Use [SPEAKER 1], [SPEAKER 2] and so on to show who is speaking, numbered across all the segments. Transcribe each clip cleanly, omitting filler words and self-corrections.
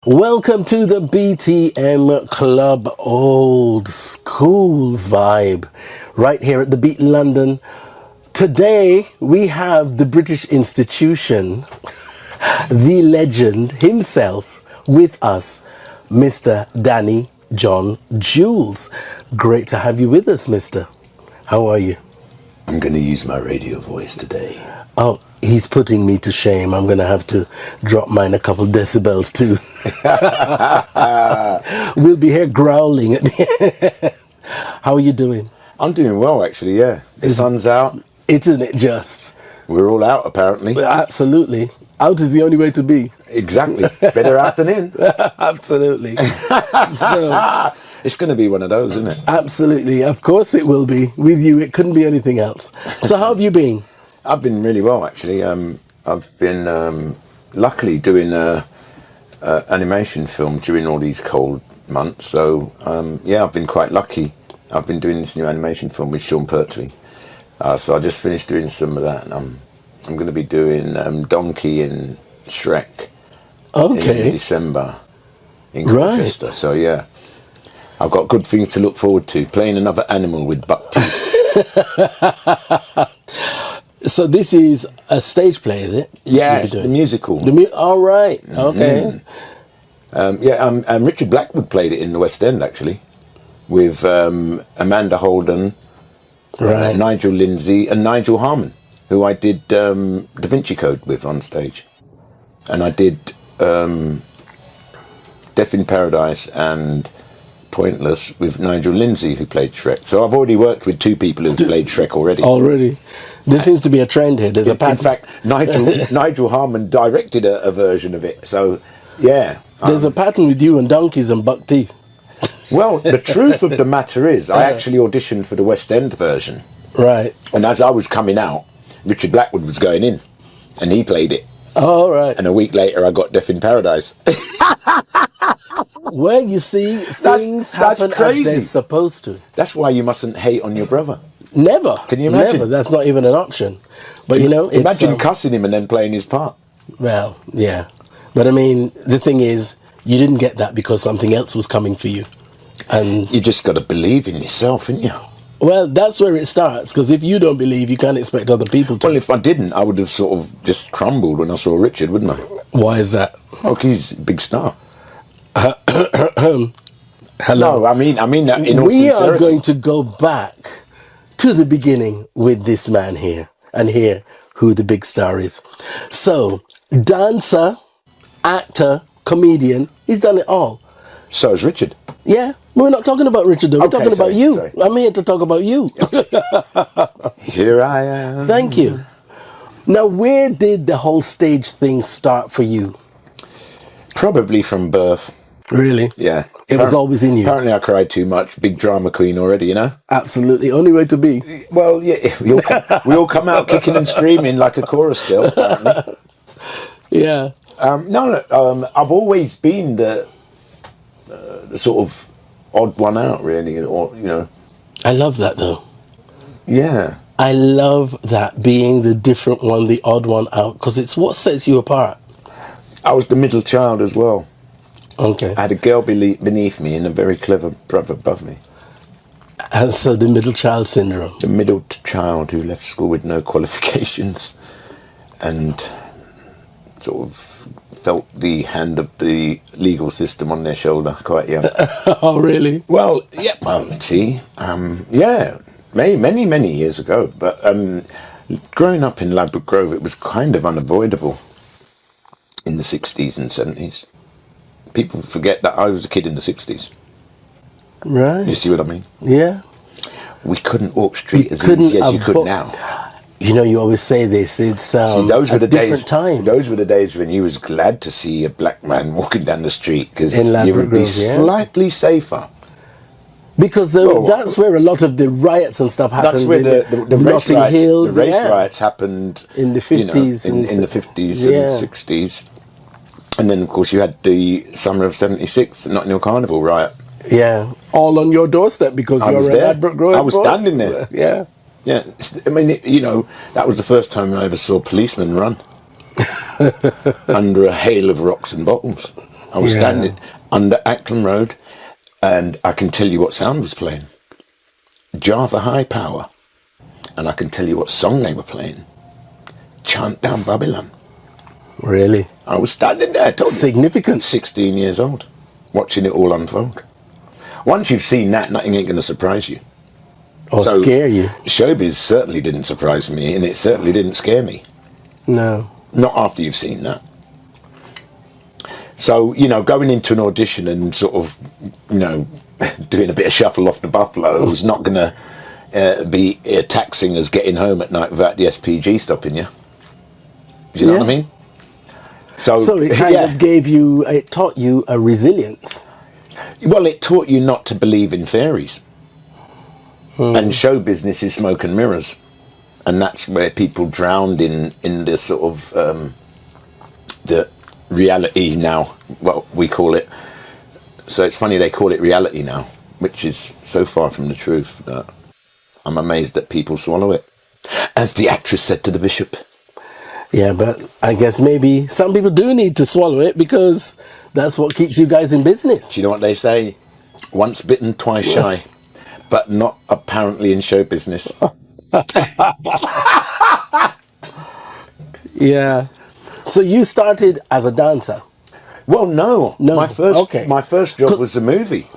[SPEAKER 1] Welcome to the BTM Club, old school vibe, right here at the Beat London. Today we have the British institution, the legend himself with us, Mr. Danny John Jules. Great to have you with us, mister. How are you?
[SPEAKER 2] I'm going to use my radio voice today.
[SPEAKER 1] Oh, he's putting me to shame. I'm going to have to drop mine a couple decibels too. We'll be here growling at the end. How are you doing?
[SPEAKER 2] I'm doing well, actually, yeah. The sun's out.
[SPEAKER 1] Isn't it just?
[SPEAKER 2] We're all out, apparently.
[SPEAKER 1] Absolutely. Out is the only way to be.
[SPEAKER 2] Exactly. Better out than in.
[SPEAKER 1] Absolutely. So,
[SPEAKER 2] it's going to be one of those, isn't it?
[SPEAKER 1] absolutely. Of course it will be. With you, it couldn't be anything else. So how have you been?
[SPEAKER 2] I've been really well, actually. I've been luckily doing an animation film during all these cold months. So, yeah, I've been quite lucky. I've been doing this new animation film with Sean Pertwee. So I just finished doing some of that. And I'm going to be doing Donkey and Shrek in December in Colchester. Right. So, yeah, I've got good things to look forward to. Playing another animal with buck teeth.
[SPEAKER 1] So this is a stage play, is it?
[SPEAKER 2] Yeah, it's the musical.
[SPEAKER 1] All right. Okay.
[SPEAKER 2] Richard Blackwood played it in the West End, actually, with Amanda Holden,
[SPEAKER 1] Right.
[SPEAKER 2] Nigel Lindsay, and Nigel Harmon, who I did Da Vinci Code with on stage. And I did Death in Paradise and Pointless with Nigel Lindsay, who played Shrek. So I've already worked with two people who've played Shrek already.
[SPEAKER 1] Already. There seems to be a trend here. There's a pattern.
[SPEAKER 2] In fact, Nigel Harmon directed a version of it. So, yeah.
[SPEAKER 1] There's a pattern with you and donkeys and buck teeth.
[SPEAKER 2] Well, the truth of the matter is, I actually auditioned for the West End version.
[SPEAKER 1] Right.
[SPEAKER 2] And as I was coming out, Richard Blackwood was going in, and he played it.
[SPEAKER 1] All right.
[SPEAKER 2] And a week later, I got Death in Paradise.
[SPEAKER 1] Well, you see, things happen as they're supposed to.
[SPEAKER 2] That's why you mustn't hate on your brother.
[SPEAKER 1] Never.
[SPEAKER 2] Can you imagine?
[SPEAKER 1] Never. That's not even an option. But,
[SPEAKER 2] imagine cussing him and then playing his part.
[SPEAKER 1] Well, yeah. But, I mean, the thing is, you didn't get that because something else was coming for you. And
[SPEAKER 2] you just got to believe in yourself, ain't you?
[SPEAKER 1] Well, that's where it starts, because if you don't believe, you can't expect other people to.
[SPEAKER 2] Well, if I didn't, I would have sort of just crumbled when I saw Richard, wouldn't I?
[SPEAKER 1] Why is that?
[SPEAKER 2] Oh, he's a big star.
[SPEAKER 1] Hello.
[SPEAKER 2] No, I mean that in all
[SPEAKER 1] We
[SPEAKER 2] sincerity.
[SPEAKER 1] are going to go back to the beginning with this man here and hear who the big star is. So, dancer, actor, comedian, he's done it all.
[SPEAKER 2] So is Richard.
[SPEAKER 1] Yeah, we're not talking about Richard though. We're talking about you.
[SPEAKER 2] Sorry.
[SPEAKER 1] I'm here to talk about you.
[SPEAKER 2] Here I am.
[SPEAKER 1] Thank you. Now, where did the whole stage thing start for you?
[SPEAKER 2] Probably from birth.
[SPEAKER 1] Really?
[SPEAKER 2] Yeah.
[SPEAKER 1] It was always in you.
[SPEAKER 2] Apparently I cried too much. Big drama queen already, you know?
[SPEAKER 1] Absolutely. Only way to be.
[SPEAKER 2] Well, yeah, we all come out kicking and screaming like a chorus girl, apparently.
[SPEAKER 1] Yeah.
[SPEAKER 2] I've always been the sort of odd one out, really, or, you know.
[SPEAKER 1] I love that, though.
[SPEAKER 2] Yeah.
[SPEAKER 1] I love that, being the different one, the odd one out, because it's what sets you apart.
[SPEAKER 2] I was the middle child as well.
[SPEAKER 1] Okay.
[SPEAKER 2] I had a girl beneath me and a very clever brother above me.
[SPEAKER 1] And so the middle child syndrome.
[SPEAKER 2] The middle child who left school with no qualifications and sort of felt the hand of the legal system on their shoulder quite young.
[SPEAKER 1] Oh, really?
[SPEAKER 2] Well, yeah, many years ago. But growing up in Ladbroke Grove, it was kind of unavoidable in the 60s and 70s. People forget that I was a kid in the 60s.
[SPEAKER 1] Right.
[SPEAKER 2] You see what I mean?
[SPEAKER 1] Yeah.
[SPEAKER 2] We couldn't walk street as easy as you could now.
[SPEAKER 1] You know, you always say this. It's
[SPEAKER 2] See, those were the days.
[SPEAKER 1] Time.
[SPEAKER 2] Those were the days when you was glad to see a black man walking down the street because you would be slightly safer.
[SPEAKER 1] Because that's where a lot of the riots and stuff happened.
[SPEAKER 2] That's where the race riots happened
[SPEAKER 1] in the 50s,
[SPEAKER 2] in the 50s and 60s, and then of course you had the summer of '76 Notting Hill Carnival riot.
[SPEAKER 1] Yeah, all on your doorstep because you're at Ladbroke Grove.
[SPEAKER 2] I was standing there.
[SPEAKER 1] Yeah.
[SPEAKER 2] Yeah, I mean, that was the first time I ever saw policemen run under a hail of rocks and bottles. I was standing under Acklam Road, and I can tell you what sound was playing. Java High Power. And I can tell you what song they were playing. Chant Down Babylon.
[SPEAKER 1] Really?
[SPEAKER 2] I was standing there,
[SPEAKER 1] significant.
[SPEAKER 2] 16 years old, watching it all unfold. Once you've seen that, nothing ain't going to surprise you.
[SPEAKER 1] Or scare you.
[SPEAKER 2] Showbiz certainly didn't surprise me, and it certainly didn't scare me.
[SPEAKER 1] No.
[SPEAKER 2] Not after you've seen that. So, going into an audition and sort of, doing a bit of shuffle off the buffalo was not going to be taxing as getting home at night without the SPG stopping you. Do you know what I mean?
[SPEAKER 1] So it kind of it taught you a resilience.
[SPEAKER 2] Well, it taught you not to believe in fairies. And show business is smoke and mirrors. And that's where people drowned in the sort of the reality now, what we call it. So it's funny they call it reality now, which is so far from the truth that I'm amazed that people swallow it. As the actress said to the bishop.
[SPEAKER 1] Yeah, but I guess maybe some people do need to swallow it because that's what keeps you guys in business.
[SPEAKER 2] Do you know what they say? Once bitten, twice shy. But not apparently in show business.
[SPEAKER 1] Yeah. So you started as a dancer?
[SPEAKER 2] Well, no. My first job was a movie.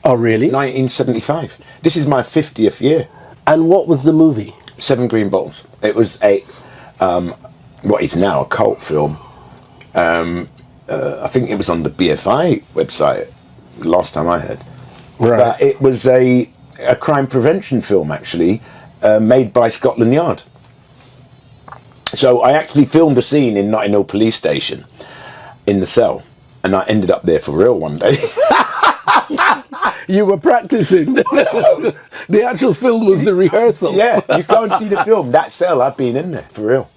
[SPEAKER 1] Oh, really?
[SPEAKER 2] 1975. This is my 50th year.
[SPEAKER 1] And what was the movie?
[SPEAKER 2] 7 Green Bottles. It was what is now a cult film. I think it was on the BFI website last time I heard.
[SPEAKER 1] Right.
[SPEAKER 2] But it was a crime prevention film, actually, made by Scotland Yard. So I actually filmed a scene in Notting Hill Police Station in the cell, and I ended up there for real one day.
[SPEAKER 1] You were practicing. The actual film was the rehearsal.
[SPEAKER 2] Yeah, you go and see the film. That cell, I've been in there, for real.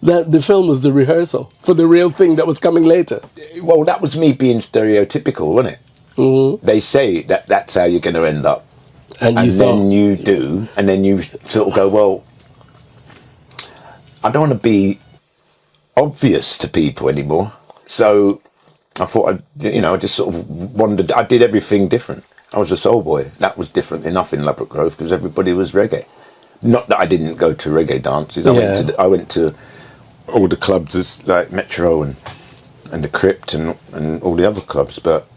[SPEAKER 1] The film was the rehearsal for the real thing that was coming later.
[SPEAKER 2] Well, that was me being stereotypical, wasn't it? Mm-hmm. They say that that's how you're going to end up. And then you do, and then you sort of go, well, I don't want to be obvious to people anymore. So I thought, I just sort of wandered. I did everything different. I was a soul boy. That was different enough in Ladbroke Grove because everybody was reggae. Not that I didn't go to reggae dances. I went to all the clubs as like Metro and the Crypt and all the other clubs, but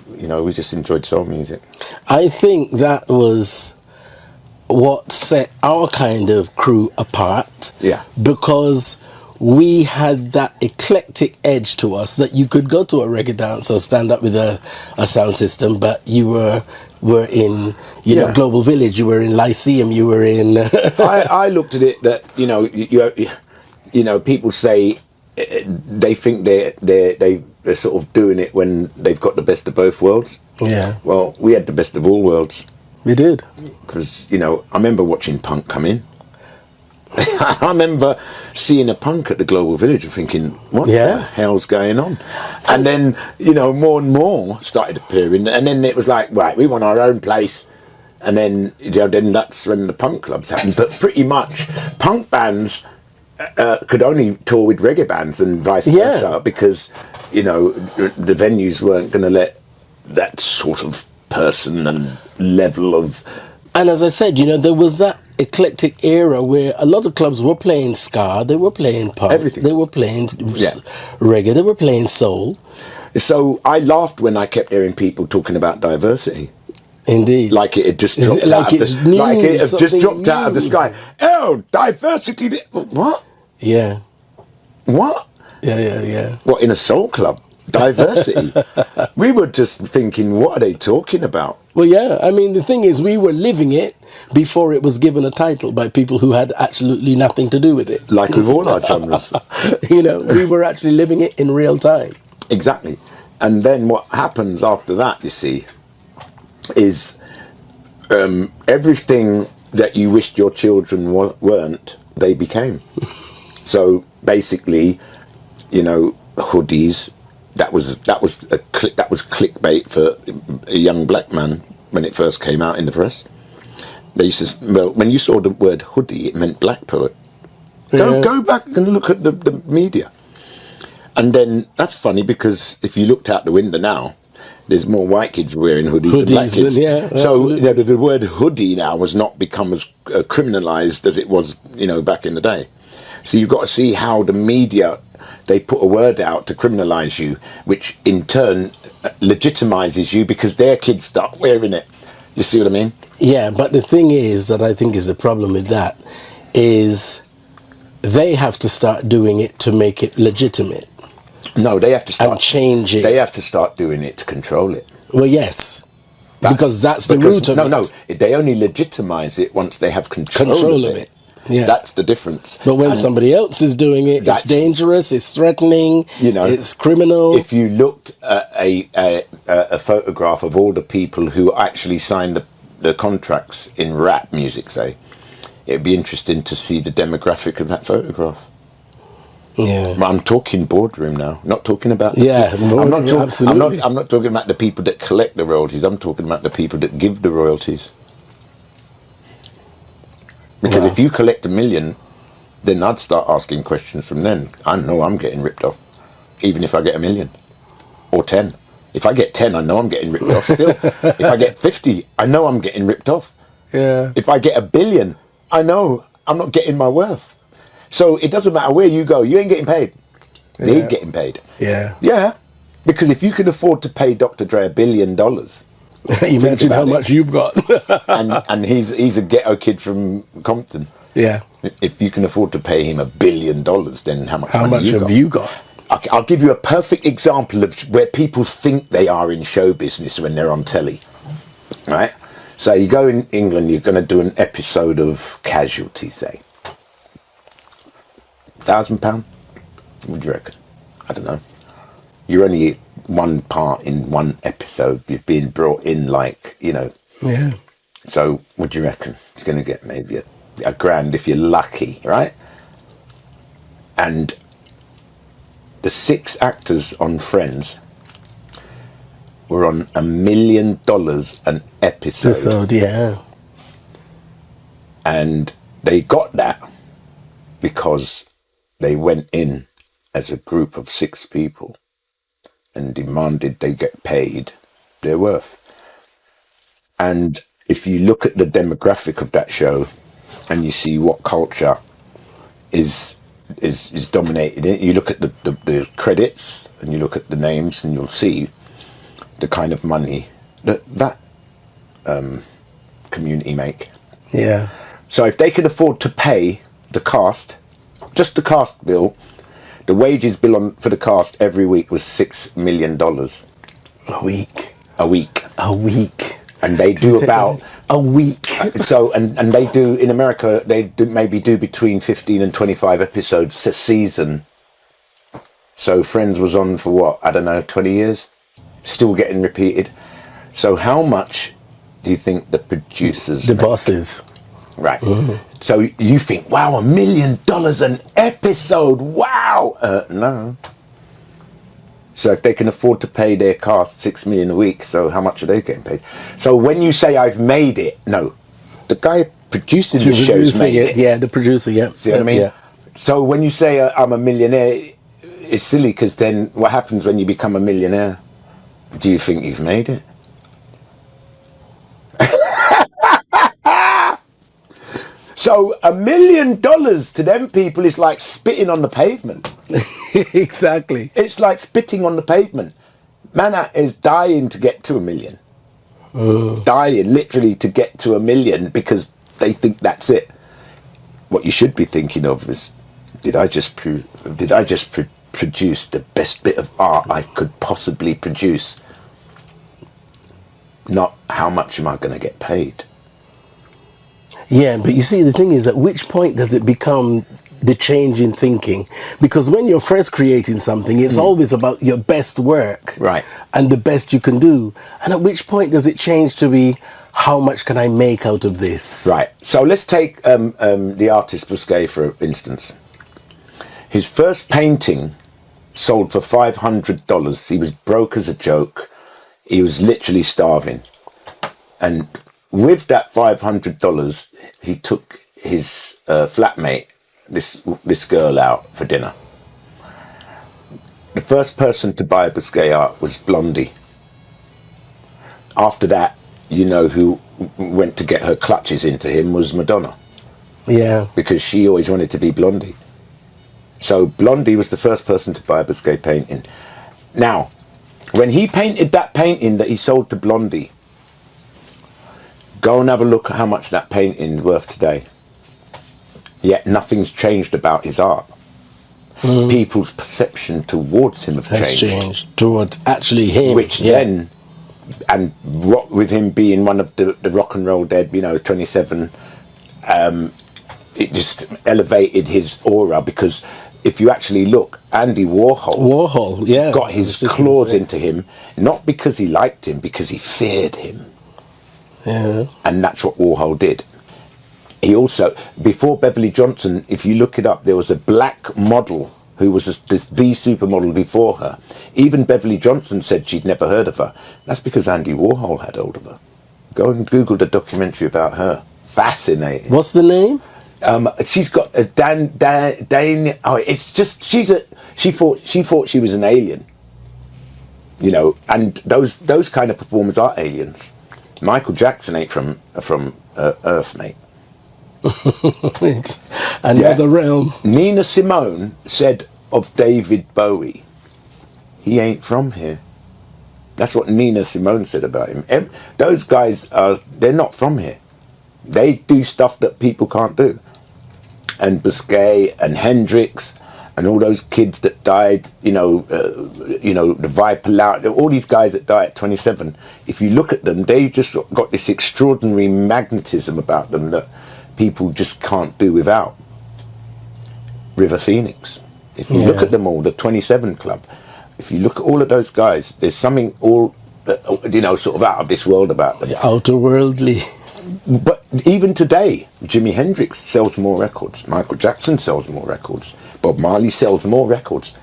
[SPEAKER 2] we just enjoyed soul music.
[SPEAKER 1] I think that was what set our kind of crew apart.
[SPEAKER 2] Yeah.
[SPEAKER 1] Because we had that eclectic edge to us that you could go to a reggae dance or stand up with a sound system, but you were in Global Village, you were in Lyceum, you were in
[SPEAKER 2] I looked at it that people say they think they're sort of doing it when they've got the best of both worlds.
[SPEAKER 1] Yeah.
[SPEAKER 2] Well, we had the best of all worlds.
[SPEAKER 1] We did.
[SPEAKER 2] Because I remember watching punk come in. I remember seeing a punk at the Global Village and thinking, what the hell's going on? And then, more and more started appearing. And then it was like, right, we want our own place. And then, then that's when the punk clubs happened. But pretty much, punk bands could only tour with reggae bands and vice versa because, the venues weren't going to let that sort of person and level of...
[SPEAKER 1] And as I said, there was that eclectic era where a lot of clubs were playing ska, they were playing punk,
[SPEAKER 2] everything.
[SPEAKER 1] They were playing reggae, they were playing soul.
[SPEAKER 2] So I laughed when I kept hearing people talking about diversity.
[SPEAKER 1] Indeed.
[SPEAKER 2] Like it had just dropped out of the sky. Oh, diversity. What?
[SPEAKER 1] Yeah.
[SPEAKER 2] What?
[SPEAKER 1] Yeah.
[SPEAKER 2] What, in a soul club? Diversity. We were just thinking, what are they talking about?
[SPEAKER 1] Well, yeah. I mean, the thing is, we were living it before it was given a title by people who had absolutely nothing to do with it.
[SPEAKER 2] Like with all our genres.
[SPEAKER 1] We were actually living it in real time.
[SPEAKER 2] Exactly. And then what happens after that, you see, is everything that you wished your children weren't, they became. So basically, hoodies. That was clickbait for a young black man when it first came out in the press. They used to, well, when you saw the word hoodie, it meant black poet.
[SPEAKER 1] Yeah.
[SPEAKER 2] Go back and look at the media. And then that's funny because if you looked out the window now, there's more white kids wearing hoodies than black kids.
[SPEAKER 1] Yeah,
[SPEAKER 2] so the word hoodie now has not become as criminalised as it was, back in the day. So you've got to see how the media, they put a word out to criminalise you, which in turn legitimises you because their kids start wearing it. You see what I mean?
[SPEAKER 1] Yeah, but the thing is that I think is the problem with that is they have to start doing it to make it legitimate.
[SPEAKER 2] No, they have to start
[SPEAKER 1] and change it.
[SPEAKER 2] They have to start doing it to control it.
[SPEAKER 1] Well, yes, because that's the root of it.
[SPEAKER 2] No, they only legitimise it once they have control of it.
[SPEAKER 1] Yeah,
[SPEAKER 2] that's the difference.
[SPEAKER 1] But when somebody else is doing it, it's dangerous. It's threatening. It's criminal.
[SPEAKER 2] If you looked at a photograph of all the people who actually signed the contracts in rap music, say, it'd be interesting to see the demographic of that photograph.
[SPEAKER 1] Yeah,
[SPEAKER 2] I'm talking boardroom now. Not talking about
[SPEAKER 1] absolutely.
[SPEAKER 2] I'm not talking about the people that collect the royalties. I'm talking about the people that give the royalties. Because if you collect $1 million, then I'd start asking questions from then. I know I'm getting ripped off, even if I get $1 million or 10. If I get 10, I know I'm getting ripped off still. If I get 50, I know I'm getting ripped off.
[SPEAKER 1] Yeah.
[SPEAKER 2] If I get $1 billion, I know I'm not getting my worth. So it doesn't matter where you go, you ain't getting paid. They're getting paid.
[SPEAKER 1] Yeah.
[SPEAKER 2] Yeah. Because if you can afford to pay Dr. Dre $1 billion,
[SPEAKER 1] imagine how much you've got.
[SPEAKER 2] and he's a ghetto kid from Compton.
[SPEAKER 1] Yeah.
[SPEAKER 2] If you can afford to pay him $1 billion, then how much
[SPEAKER 1] have you got?
[SPEAKER 2] I'll give you a perfect example of where people think they are in show business when they're on telly. Right? So you go in England, you're going to do an episode of Casualty, say. £1,000? What would you reckon? I don't know. You're only one part in one episode. You're being brought in
[SPEAKER 1] Yeah.
[SPEAKER 2] So what do you reckon? You're going to get maybe $1,000 if you're lucky, right? And the 6 actors on Friends were on $1 million an episode.
[SPEAKER 1] Yeah.
[SPEAKER 2] And they got that because they went in as a group of 6 people and demanded they get paid their worth. And if you look at the demographic of that show and you see what culture is dominated it, you look at the credits and you look at the names and you'll see the kind of money that community make.
[SPEAKER 1] Yeah.
[SPEAKER 2] So if they could afford to pay the cast, just the cast bill, the wages bill for the cast every week was $6 million.
[SPEAKER 1] A week.
[SPEAKER 2] A week.
[SPEAKER 1] A week.
[SPEAKER 2] And they do about
[SPEAKER 1] a week.
[SPEAKER 2] So and they do in America, they maybe do between 15 and 25 episodes a season. So Friends was on for what, I don't know, 20 years, still getting repeated. So how much do you think the producers make?
[SPEAKER 1] Bosses,
[SPEAKER 2] right? So you think, wow, $1 million an episode, wow. No. So if they can afford to pay their cast $6 million a week, so how much are they getting paid? So when you say I've made it, no, the guy producing the show's made it.
[SPEAKER 1] Yeah, the producer, yeah.
[SPEAKER 2] See what I mean?
[SPEAKER 1] Yeah.
[SPEAKER 2] So when you say I'm a millionaire, it's silly because then what happens when you become a millionaire? Do you think you've made it? So $1 million to them people is like spitting on the pavement.
[SPEAKER 1] Exactly.
[SPEAKER 2] It's like spitting on the pavement. Man is dying to get to $1 million. Dying literally to get to $1 million because they think that's it. What you should be thinking of is, did I just produce the best bit of art I could possibly produce? Not how much am I going to get paid?
[SPEAKER 1] Yeah, but you see, the thing is, at which point does it become the change in thinking? Because when you're first creating something, it's always about your best work,
[SPEAKER 2] right,
[SPEAKER 1] and the best you can do. And at which point does it change to be, how much can I make out of this?
[SPEAKER 2] Right. So let's take the artist Busquet, for instance. His first painting sold for $500. He was broke as a joke. He was literally starving. And with that $500, he took his flatmate, this girl, out for dinner. The first person to buy Biscay art was Blondie. After that, you know who went to get her clutches into him was Madonna.
[SPEAKER 1] Yeah.
[SPEAKER 2] Because she always wanted to be Blondie. So Blondie was the first person to buy a Biscay painting. Now, when he painted that painting that he sold to Blondie, go and have a look at how much that painting is worth today. Yet nothing's changed about his art. People's perception towards him has
[SPEAKER 1] changed towards actually him.
[SPEAKER 2] Which then, and with him being one of the rock and roll dead, 27, it just elevated his aura, because if you actually look, Andy Warhol got his claws into him, not because he liked him, because he feared him.
[SPEAKER 1] Yeah.
[SPEAKER 2] And that's what Warhol did. He also, before Beverly Johnson, if you look it up, there was a black model who was the supermodel before her. Even Beverly Johnson said she'd never heard of her. That's because Andy Warhol had hold of her. Go and Google the documentary about her. Fascinating.
[SPEAKER 1] What's the name?
[SPEAKER 2] She's got a Dane. Oh, it's just she thought she was an alien. And those kind of performers are aliens. Michael Jackson ain't from Earth, mate.
[SPEAKER 1] It's another realm.
[SPEAKER 2] Nina Simone said of David Bowie, he ain't from here. That's what Nina Simone said about him. Those guys they're not from here. They do stuff that people can't do. And Biscay and Hendrix and all those kids that died, the Viper Loud, all these guys that die at 27, if you look at them, they just got this extraordinary magnetism about them that people just can't do without. River Phoenix. If you look at them all, the 27 Club, if you look at all of those guys, there's something all, sort of out of this world about them.
[SPEAKER 1] Outerworldly.
[SPEAKER 2] But even today, Jimi Hendrix sells more records. Michael Jackson sells more records. Bob Marley sells more records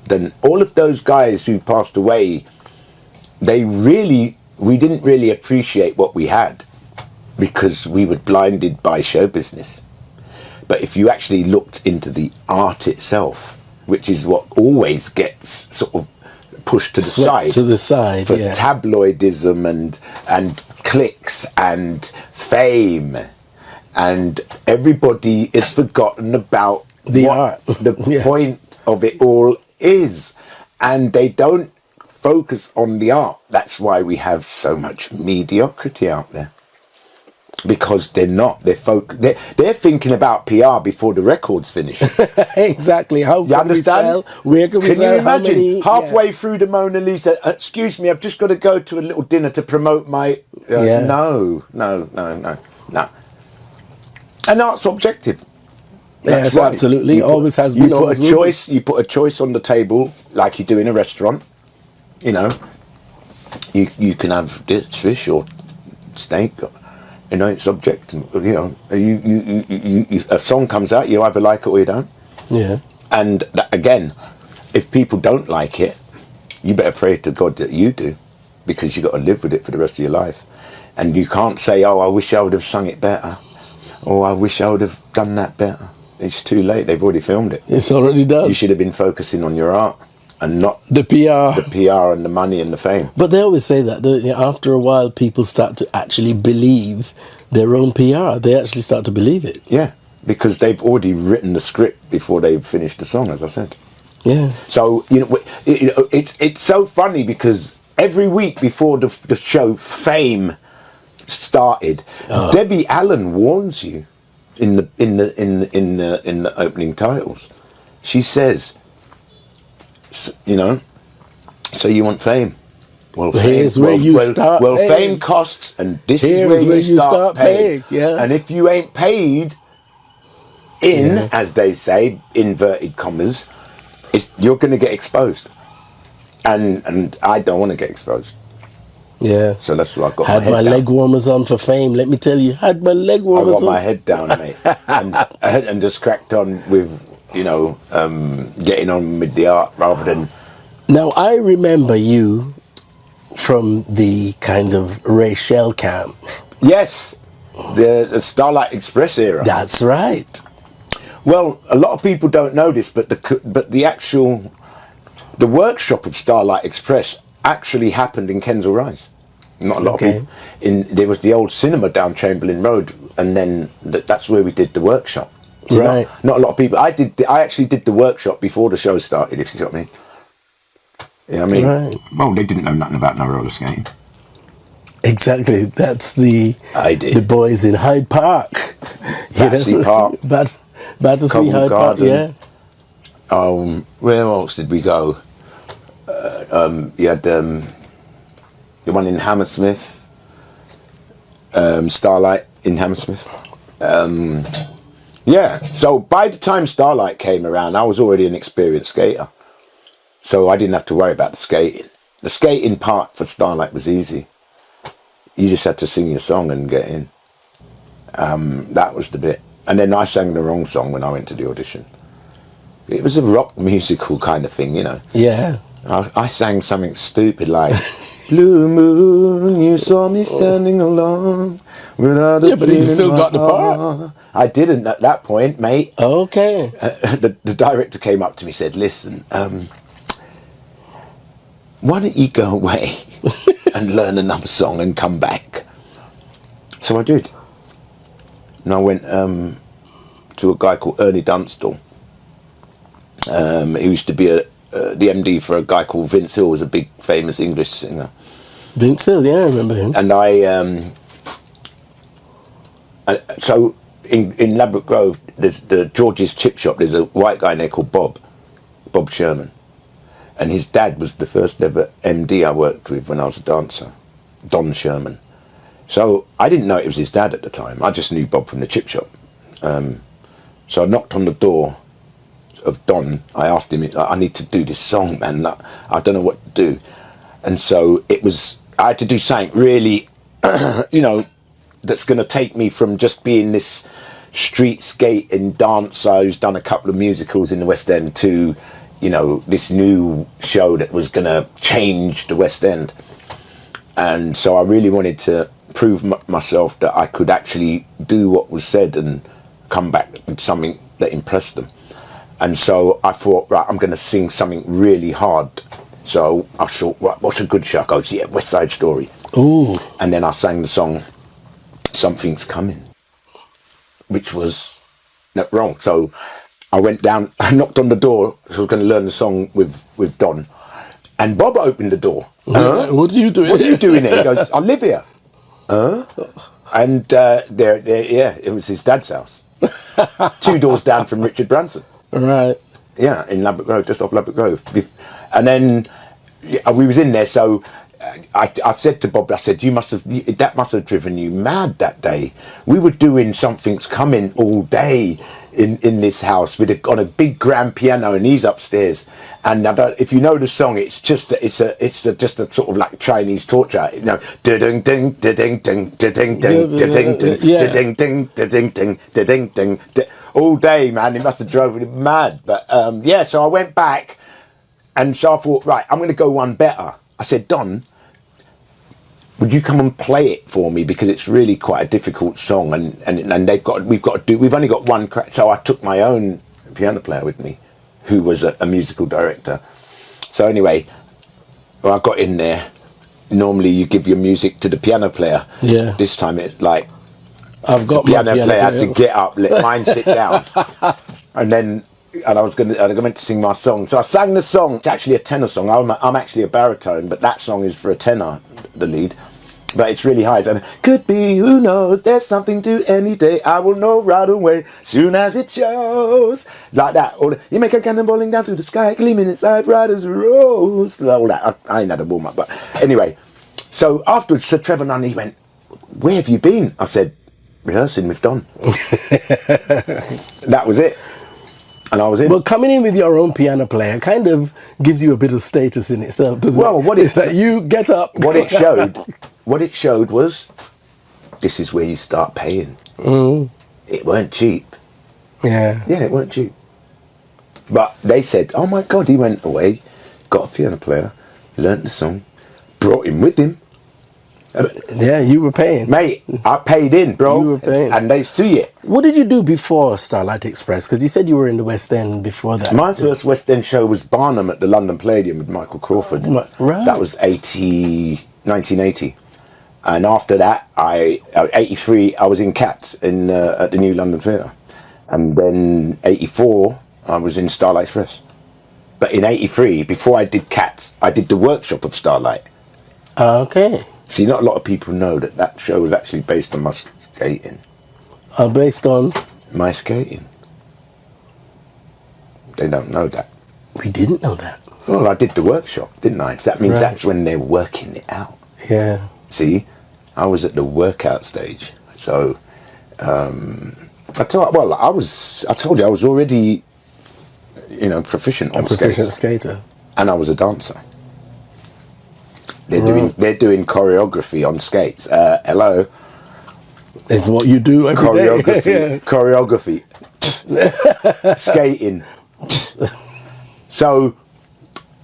[SPEAKER 2] than all of those guys who passed away. We didn't really appreciate what we had because we were blinded by show business. But if you actually looked into the art itself, which is what always gets sort of pushed to the side for tabloidism and clicks and fame, and everybody is forgotten about
[SPEAKER 1] the art.
[SPEAKER 2] The point of it all is, and they don't focus on the art. That's why we have so much mediocrity out there, because they're not. They're thinking about PR before the record's finished.
[SPEAKER 1] Exactly. How can
[SPEAKER 2] you understand?
[SPEAKER 1] we sell? Where can we sell?
[SPEAKER 2] You imagine halfway through the Mona Lisa? Excuse me, I've just got to go to a little dinner to promote my. No. And art's objective.
[SPEAKER 1] Yes, right. Absolutely. Always has been.
[SPEAKER 2] You put a choice on the table, like you do in a restaurant. You can have this fish or steak. It's subjective. A song comes out, you either like it or you don't.
[SPEAKER 1] Yeah.
[SPEAKER 2] And again, if people don't like it, you better pray to God that you do, because you got to live with it for the rest of your life. And you can't say, "Oh, I wish I would have sung it better," or "I wish I would have done that better." It's too late. They've already filmed it.
[SPEAKER 1] It's already done.
[SPEAKER 2] You should have been focusing on your art and not
[SPEAKER 1] the PR.
[SPEAKER 2] The PR and the money and the fame.
[SPEAKER 1] But they always say that, don't you? After a while, people start to actually believe their own PR. They actually start to believe it.
[SPEAKER 2] Yeah, because they've already written the script before they've finished the song, as I said.
[SPEAKER 1] Yeah.
[SPEAKER 2] So it's so funny, because every week before the show Fame started, Debbie Allen warns you in the opening titles. She says, so you want fame? Well,
[SPEAKER 1] here's where you start
[SPEAKER 2] Well,
[SPEAKER 1] paying.
[SPEAKER 2] fame costs, and this is where you start paying.
[SPEAKER 1] Yeah.
[SPEAKER 2] And if you ain't paid as they say, inverted commas, you're going to get exposed. And I don't want to get exposed.
[SPEAKER 1] Yeah.
[SPEAKER 2] So that's why I got
[SPEAKER 1] my head down. Leg warmers on for fame. Let me tell you, had my leg warmers on.
[SPEAKER 2] I got my head down, mate, and just cracked on with getting on with the art rather than.
[SPEAKER 1] Now I remember you from the kind of Rachel camp
[SPEAKER 2] Yes, the Starlight Express era.
[SPEAKER 1] That's right.
[SPEAKER 2] Well, a lot of people don't know this, but the workshop of Starlight Express actually happened in Kensal Rise. Not a lot of people. There was the old cinema down Chamberlain Road, and then that's where we did the workshop. So
[SPEAKER 1] Right.
[SPEAKER 2] Not a lot of people. I actually did the workshop before the show started. If you got me. Yeah, I mean,
[SPEAKER 1] Right.
[SPEAKER 2] well, they didn't know nothing about no roller skating.
[SPEAKER 1] Exactly. That's the boys in Hyde Park.
[SPEAKER 2] Battersea Park.
[SPEAKER 1] Battersea Hyde Park. Yeah.
[SPEAKER 2] Where else did we go? You had the one in Hammersmith, Starlight in Hammersmith. Yeah, so by the time Starlight came around, I was already an experienced skater. So I didn't have to worry about the skating. The skating part for Starlight was easy. You just had to sing your song and get in. That was the bit. And then I sang the wrong song when I went to the audition. It was a rock musical kind of thing, you know.
[SPEAKER 1] Yeah.
[SPEAKER 2] I sang something stupid like, Blue moon, you saw me standing alone. Without a
[SPEAKER 1] but you still got the
[SPEAKER 2] heart.
[SPEAKER 1] part.
[SPEAKER 2] I didn't at that point, mate.
[SPEAKER 1] Okay.
[SPEAKER 2] The director came up to me and said, listen, why don't you go away and learn another song and come back? So I did. And I went to a guy called Ernie Dunstall. He used to be the MD for a guy called Vince Hill, who was a big famous English singer.
[SPEAKER 1] Vince Hill, yeah, I remember him.
[SPEAKER 2] And so in Ladbroke Grove, there's the George's Chip Shop. There's a white guy in there called Bob Sherman, and his dad was the first ever MD I worked with when I was a dancer, Don Sherman. So I didn't know it was his dad at the time. I just knew Bob from the Chip Shop. So I knocked on the door of Don. I asked him, I need to do this song, man. I don't know what to do. And so I had to do something really, that's going to take me from just being this street skating dancer who's done a couple of musicals in the West End to, this new show that was going to change the West End. And so I really wanted to prove myself that I could actually do what was said and come back with something that impressed them. And so I thought, right, I'm going to sing something really hard. So I thought, right, what's a good show? I goes, yeah, West Side Story.
[SPEAKER 1] Ooh.
[SPEAKER 2] And then I sang the song, Something's Coming, which was not wrong. So I went down, I knocked on the door, so I was going to learn the song with Don. And Bob opened the door.
[SPEAKER 1] What are you doing?
[SPEAKER 2] What are you doing here? He goes, I live here. And it was his dad's house. 2 doors down from Richard Branson.
[SPEAKER 1] Right.
[SPEAKER 2] Yeah, in Ladbroke Grove, just off Ladbroke Grove. And then we was in there, so I said to Bob, I said, that must have driven you mad that day. We were doing Something's Coming all day in this house on a big grand piano, and he's upstairs. And if you know the song, it's just a sort of like Chinese torture, ding ding ding ding ding ding ding ding ding ding ding ding all day, man. It must have drove him mad. But so I went back, and so I thought, right, I'm going to go one better. I said, Don, would you come and play it for me, because it's really quite a difficult song, and we've only got one crack. So I took my own piano player with me, who was a musical director. So anyway, when I got in there, normally you give your music to the piano player.
[SPEAKER 1] Yeah.
[SPEAKER 2] This time it's like,
[SPEAKER 1] I've got
[SPEAKER 2] the piano player had to get up, let mine sit down, and I was meant to sing my song. So I sang the song. It's actually a tenor song. I'm actually a baritone, but that song is for a tenor, the lead. But it's really high. And could be, who knows? There's something to any day. I will know right away, soon as it shows. Like that. You make a cannonballing down through the sky, gleaming inside, bright as a rose. All that. I ain't had a warm up, but anyway. So afterwards, Sir Trevor Nunn, he went, "Where have you been?" I said, "Rehearsing with Don." That was it. And I was in.
[SPEAKER 1] Well, coming in with your own piano player kind of gives you a bit of status in itself, doesn't it?
[SPEAKER 2] Well, what is
[SPEAKER 1] that? You get up.
[SPEAKER 2] What it showed was, this is where you start paying.
[SPEAKER 1] Mm.
[SPEAKER 2] It weren't cheap.
[SPEAKER 1] Yeah.
[SPEAKER 2] Yeah, it weren't cheap. But they said, oh my God, he went away, got a piano player, learnt the song, brought him with him.
[SPEAKER 1] Yeah, you were paying.
[SPEAKER 2] Mate, I paid in, bro.
[SPEAKER 1] You were paying.
[SPEAKER 2] And they see it.
[SPEAKER 1] What did you do before Starlight Express? Because you said you were in the West End before that.
[SPEAKER 2] My first West End show was Barnum at the London Palladium with Michael Crawford.
[SPEAKER 1] Right.
[SPEAKER 2] That was 1980. And after that, 83, I was in Cats at the New London Theatre. And then 84, I was in Starlight Express. But in 83, before I did Cats, I did the workshop of Starlight.
[SPEAKER 1] Okay.
[SPEAKER 2] See, not a lot of people know that show was actually based on my skating.
[SPEAKER 1] Based on?
[SPEAKER 2] My skating. They don't know that.
[SPEAKER 1] We didn't know that.
[SPEAKER 2] Well, I did the workshop, didn't I? So that means that's when they're working it out.
[SPEAKER 1] Yeah.
[SPEAKER 2] See, I was at the workout stage. So, I told you I was already, proficient on skates.
[SPEAKER 1] A proficient skater.
[SPEAKER 2] And I was a dancer. They're doing choreography on skates. Hello.
[SPEAKER 1] It's what you do every day.
[SPEAKER 2] Choreography. Skating. So,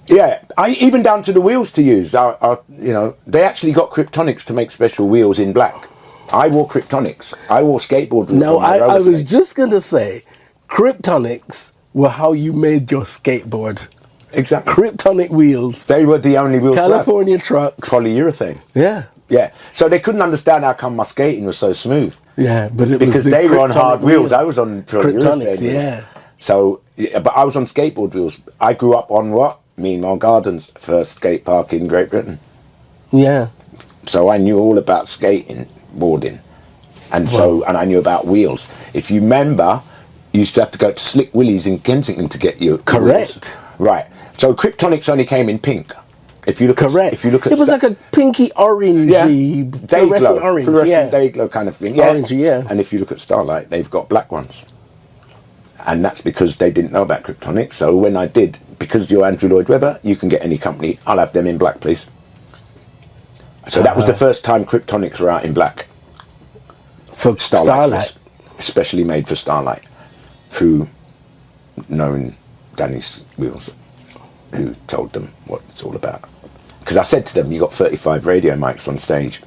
[SPEAKER 2] yeah, even down to the wheels to use. They actually got Kryptonics to make special wheels in black. I wore Kryptonics. I wore skateboard wheels.
[SPEAKER 1] No, I was just going to say, Kryptonics were how you made your skateboard.
[SPEAKER 2] Exactly.
[SPEAKER 1] Kryptonic wheels.
[SPEAKER 2] They were the only wheels.
[SPEAKER 1] California trucks.
[SPEAKER 2] Polyurethane.
[SPEAKER 1] Yeah.
[SPEAKER 2] Yeah. So they couldn't understand how come my skating was so smooth.
[SPEAKER 1] Yeah, but it
[SPEAKER 2] because
[SPEAKER 1] was
[SPEAKER 2] they were on hard wheels. I was on
[SPEAKER 1] Kryptonics,
[SPEAKER 2] wheels.
[SPEAKER 1] yeah.
[SPEAKER 2] So, but I was on skateboard wheels. I grew up on what? Meanwhile Gardens, first skate park in Great Britain.
[SPEAKER 1] Yeah.
[SPEAKER 2] So I knew all about skating, boarding, and I knew about wheels. If you remember, you used to have to go to Slick Willie's in Kensington to get your
[SPEAKER 1] Correct.
[SPEAKER 2] Wheels. Right. So Kryptonics only came in pink. If you look at
[SPEAKER 1] it was like a pinky orangey, fluorescent orange,
[SPEAKER 2] fluorescent day glow kind of thing. Yeah.
[SPEAKER 1] Orangey, yeah.
[SPEAKER 2] And if you look at Starlight, they've got black ones, and that's because they didn't know about Kryptonics. So when I did, because you're Andrew Lloyd Webber, you can get any company. I'll have them in black, please. So that was the first time Kryptonics were out in black
[SPEAKER 1] for Starlight,
[SPEAKER 2] especially made for Starlight, through knowing Danny's Wheels, who told them what it's all about. Because I said to them, you got 35 radio mics on stage.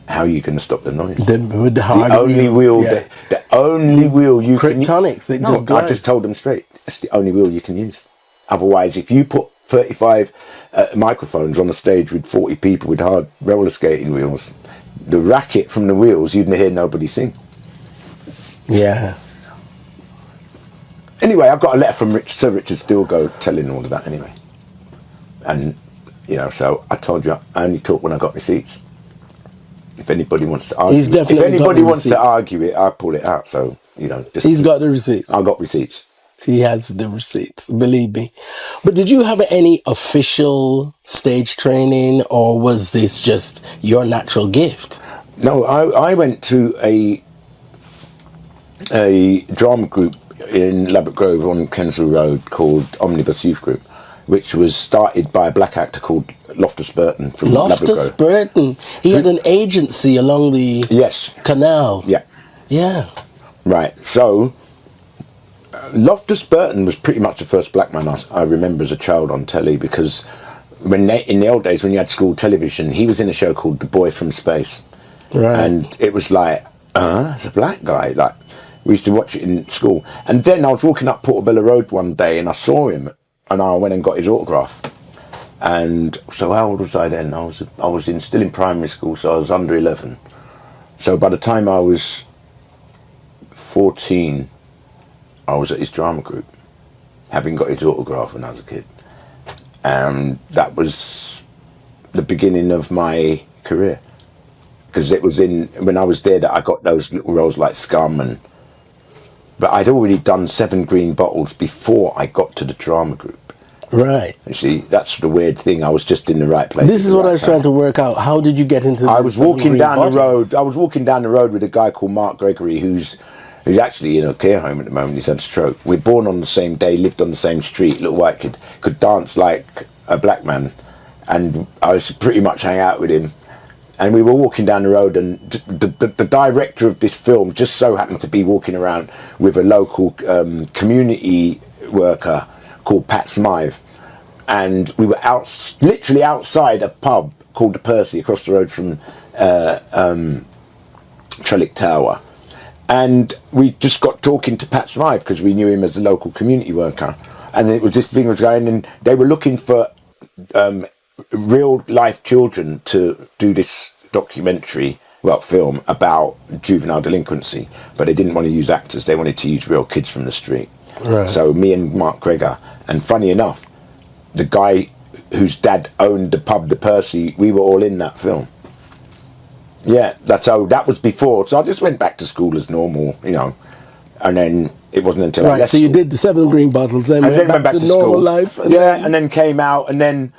[SPEAKER 2] How are you going to stop the noise?
[SPEAKER 1] With the hard
[SPEAKER 2] only
[SPEAKER 1] wheels,
[SPEAKER 2] wheel, the only wheel you
[SPEAKER 1] Kryptonics,
[SPEAKER 2] can use. I just told them straight. It's the only wheel you can use. Otherwise, if you put 35 microphones on the stage with 40 people with hard roller skating wheels, the racket from the wheels, you'd hear nobody sing.
[SPEAKER 1] Yeah.
[SPEAKER 2] Anyway, I've got a letter from Sir Richard Stilgo telling all of that anyway. And, so I told you, I only talk when I got receipts. If anybody wants to argue to argue it, I pull it out. So,
[SPEAKER 1] he's got the receipts.
[SPEAKER 2] I got receipts.
[SPEAKER 1] He has the receipts, believe me. But did you have any official stage training, or was this just your natural gift?
[SPEAKER 2] No, I went to a drama group in Ladbroke Grove on Kensal Road called Omnibus Youth Group, which was started by a black actor called Loftus Burton from
[SPEAKER 1] Loftus Burton. He had an agency along the canal.
[SPEAKER 2] Yeah.
[SPEAKER 1] Yeah.
[SPEAKER 2] Right. So Loftus Burton was pretty much the first black man I remember as a child on telly, because in the old days when you had school television, he was in a show called The Boy from Space.
[SPEAKER 1] Right.
[SPEAKER 2] And it was like, it's a black guy. Like, we used to watch it in school. And then I was walking up Portobello Road one day and I saw him, and I went and got his autograph. And so how old was I then? I was still in primary school, so I was under 11. So by the time I was 14, I was at his drama group, having got his autograph when I was a kid. And that was the beginning of my career. Because it was when I was there that I got those little roles like Scum, but I'd already done 7 Green Bottles before I got to the drama group.
[SPEAKER 1] Right.
[SPEAKER 2] You see, that's the weird thing. I was just in the right place.
[SPEAKER 1] This is what I was trying to work out. How did you get into
[SPEAKER 2] I was walking down the road. I was walking down the road with a guy called Mark Gregory, who's actually in a care home at the moment. He's had a stroke. We're born on the same day, lived on the same street. Little white kid, could dance like a black man, and I was pretty much hang out with him. And we were walking down the road, and the director of this film just so happened to be walking around with a local community worker called Pat Smythe. And we were literally outside a pub called the Percy across the road from Trellick Tower. And we just got talking to Pat Smythe because we knew him as a local community worker. And it was this thing was going, and they were looking for real life children to do this documentary, film about juvenile delinquency. But they didn't want to use actors. They wanted to use real kids from the street. Right. So me and Mark Gregor, and funny enough, the guy whose dad owned the pub, the Percy, we were all in that film. Yeah, that was before. So I just went back to school as normal, and then it wasn't until I left
[SPEAKER 1] so you
[SPEAKER 2] school.
[SPEAKER 1] did the 7 green bottles, then went back to normal
[SPEAKER 2] school.
[SPEAKER 1] life.
[SPEAKER 2] And then came out, and then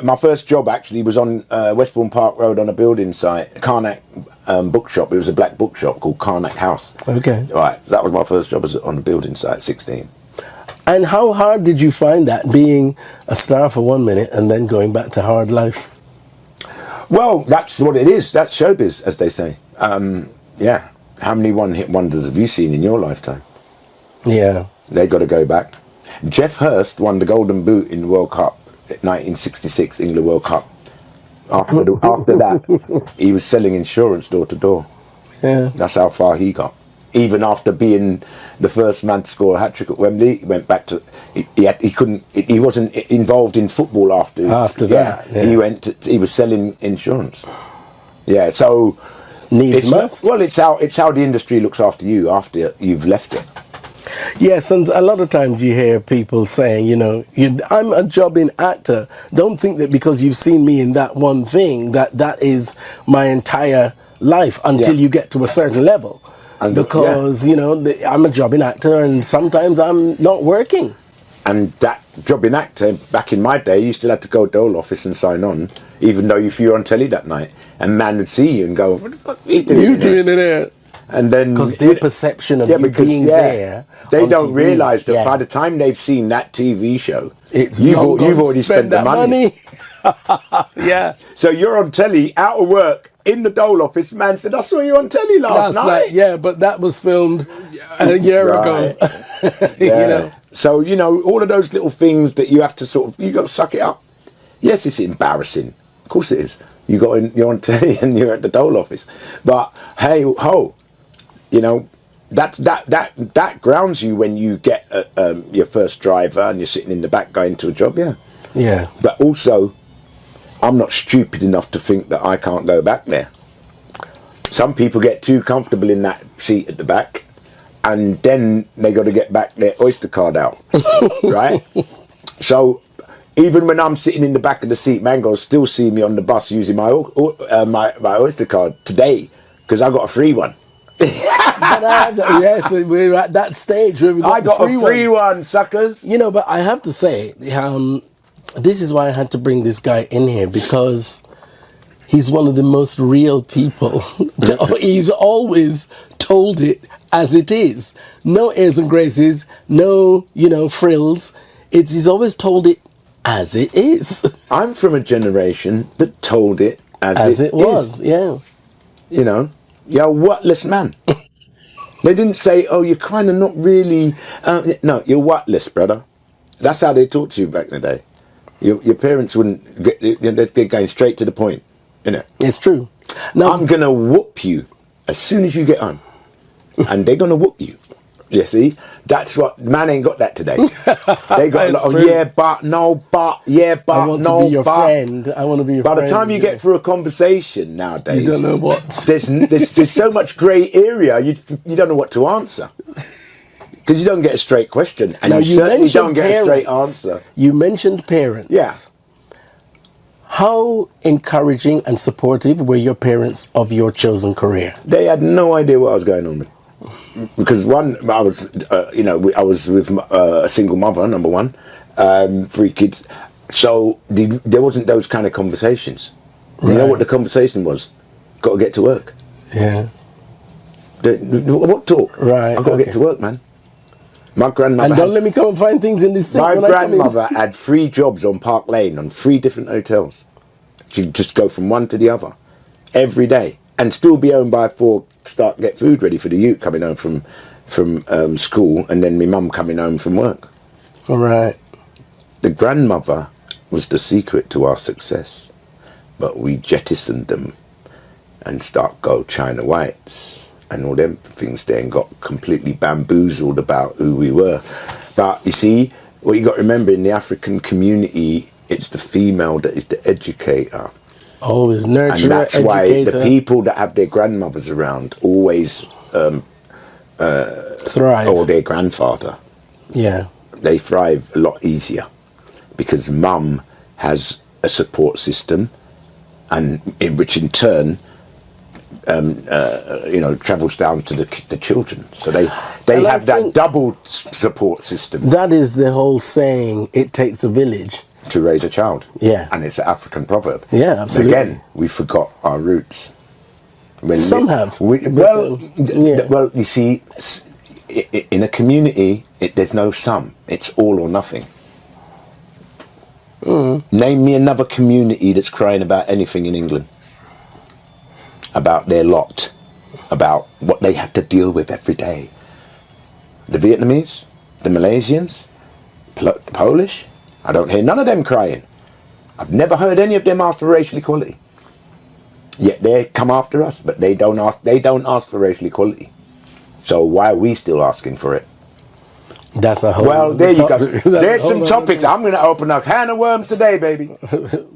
[SPEAKER 2] my first job actually was on Westbourne Park Road on a building site, Carnac bookshop. It was a black bookshop called Carnac House.
[SPEAKER 1] Okay.
[SPEAKER 2] Right, that was my first job on a building site at 16.
[SPEAKER 1] And how hard did you find that, being a star for 1 minute and then going back to hard life?
[SPEAKER 2] Well, that's what it is. That's showbiz, as they say. Yeah. How many one-hit wonders have you seen in your lifetime? Yeah. They got to go back. Jeff Hurst won the Golden Boot in the World Cup, 1966 England World Cup. After that, he was selling insurance door to door. Yeah. That's how far he got. Even after being the first man to score a hat-trick at Wembley, he went back to. He wasn't involved in football after that. Yeah. He was selling insurance. Yeah, so
[SPEAKER 1] needs must.
[SPEAKER 2] Well, it's how the industry looks after you after you've left it.
[SPEAKER 1] Yes, and a lot of times you hear people saying, I'm a jobbing actor. Don't think that because you've seen me in that one thing that is my entire life until you get to a certain level. Because, I'm a jobbing actor and sometimes I'm not working.
[SPEAKER 2] And that jobbing actor, back in my day, you still had to go to the Dole office and sign on, even though if you were on telly that night. And man would see you and go, what the fuck are you doing in there? And then
[SPEAKER 1] because their perception of you being there,
[SPEAKER 2] they don't realise that by the time they've seen that TV show, you've already spent the money. Yeah. So you're on telly, out of work, in the Dole office. Man said, I saw you on telly last night.
[SPEAKER 1] But that was filmed a year ago.
[SPEAKER 2] Yeah. So all of those little things that you have to you got to suck it up. Yes, it's embarrassing. Of course it is. You're on telly and you're at the Dole office. But hey ho, that grounds you when you get your first driver and you're sitting in the back going to a job. Yeah. But also, I'm not stupid enough to think that I can't go back there. Some people get too comfortable in that seat at the back, and then they got to get back their Oyster card out, right? So even when I'm sitting in the back of the seat, Mango still see me on the bus using my Oyster card today because I got a free one.
[SPEAKER 1] Yes, we're at that stage where we got
[SPEAKER 2] a free one, suckers.
[SPEAKER 1] But I have to say, this is why I had to bring this guy in here, because he's one of the most real people. He's always told it as it is. No airs and graces, no, frills. He's always told it as it is.
[SPEAKER 2] I'm from a generation that told it as it was.
[SPEAKER 1] Yeah.
[SPEAKER 2] You're a whatless man. They didn't say, oh, you're kind of not really... no, you're whatless, brother. That's how they talked to you back in the day. Your parents wouldn't... They'd be going straight to the point, innit?
[SPEAKER 1] It's true. Now,
[SPEAKER 2] I'm going to whoop you as soon as you get on. And they're going to whoop you. You see? That's what... Man ain't got that today. They got a lot of, yeah, but, no, but, yeah, but,
[SPEAKER 1] I want to be your friend. I want to be your friend.
[SPEAKER 2] By the time you get through a conversation nowadays...
[SPEAKER 1] You don't know what...
[SPEAKER 2] There's so much grey area, you don't know what to answer. Because you don't get a straight question. And you certainly don't get a straight answer.
[SPEAKER 1] You mentioned parents.
[SPEAKER 2] Yeah.
[SPEAKER 1] How encouraging and supportive were your parents of your chosen career?
[SPEAKER 2] They had no idea what I was going on with. Because one, I was, I was with a single mother, number one, 3 kids. So there wasn't those kind of conversations. Right. You know what the conversation was? Got to get to work.
[SPEAKER 1] Yeah.
[SPEAKER 2] What talk?
[SPEAKER 1] Right.
[SPEAKER 2] I've got to get to work, man. My grandmother.
[SPEAKER 1] And don't let me come and find things in this thing.
[SPEAKER 2] My grandmother had 3 jobs on Park Lane on 3 different hotels. She'd just go from one to the other every day and still be home by 4. Get food ready for the youth coming home from school, and then my mum coming home from work.
[SPEAKER 1] All right.
[SPEAKER 2] The grandmother was the secret to our success. but we jettisoned them and start go China whites and all them things there, and got completely bamboozled about who we were. But you see, what you got to remember, in the African community, it's the female that is the educator.
[SPEAKER 1] Always nurturer,
[SPEAKER 2] and that's
[SPEAKER 1] educator.
[SPEAKER 2] why the people that have their grandmothers around always
[SPEAKER 1] thrive.
[SPEAKER 2] Or their grandfather.
[SPEAKER 1] Yeah.
[SPEAKER 2] They thrive a lot easier because mum has a support system, and in which in turn travels down to the children. So they have that double support system.
[SPEAKER 1] That is the whole saying, it takes a village
[SPEAKER 2] to raise a child.
[SPEAKER 1] Yeah.
[SPEAKER 2] And it's an African proverb.
[SPEAKER 1] Yeah, absolutely.
[SPEAKER 2] Again, we forgot our roots.
[SPEAKER 1] Some have.
[SPEAKER 2] Well, you see, in a community, there's no some. It's all or nothing. Name me another community that's crying about anything in England. About their lot. About what they have to deal with every day. The Vietnamese? The Malaysians? The Polish? I don't hear none of them crying. I've never heard any of them ask for racial equality. Yet they come after us, but they don't ask for racial equality. So why are we still asking for it?
[SPEAKER 1] That's a whole...
[SPEAKER 2] Well, there you go. There's some topics. I'm going to open a can of worms today, baby.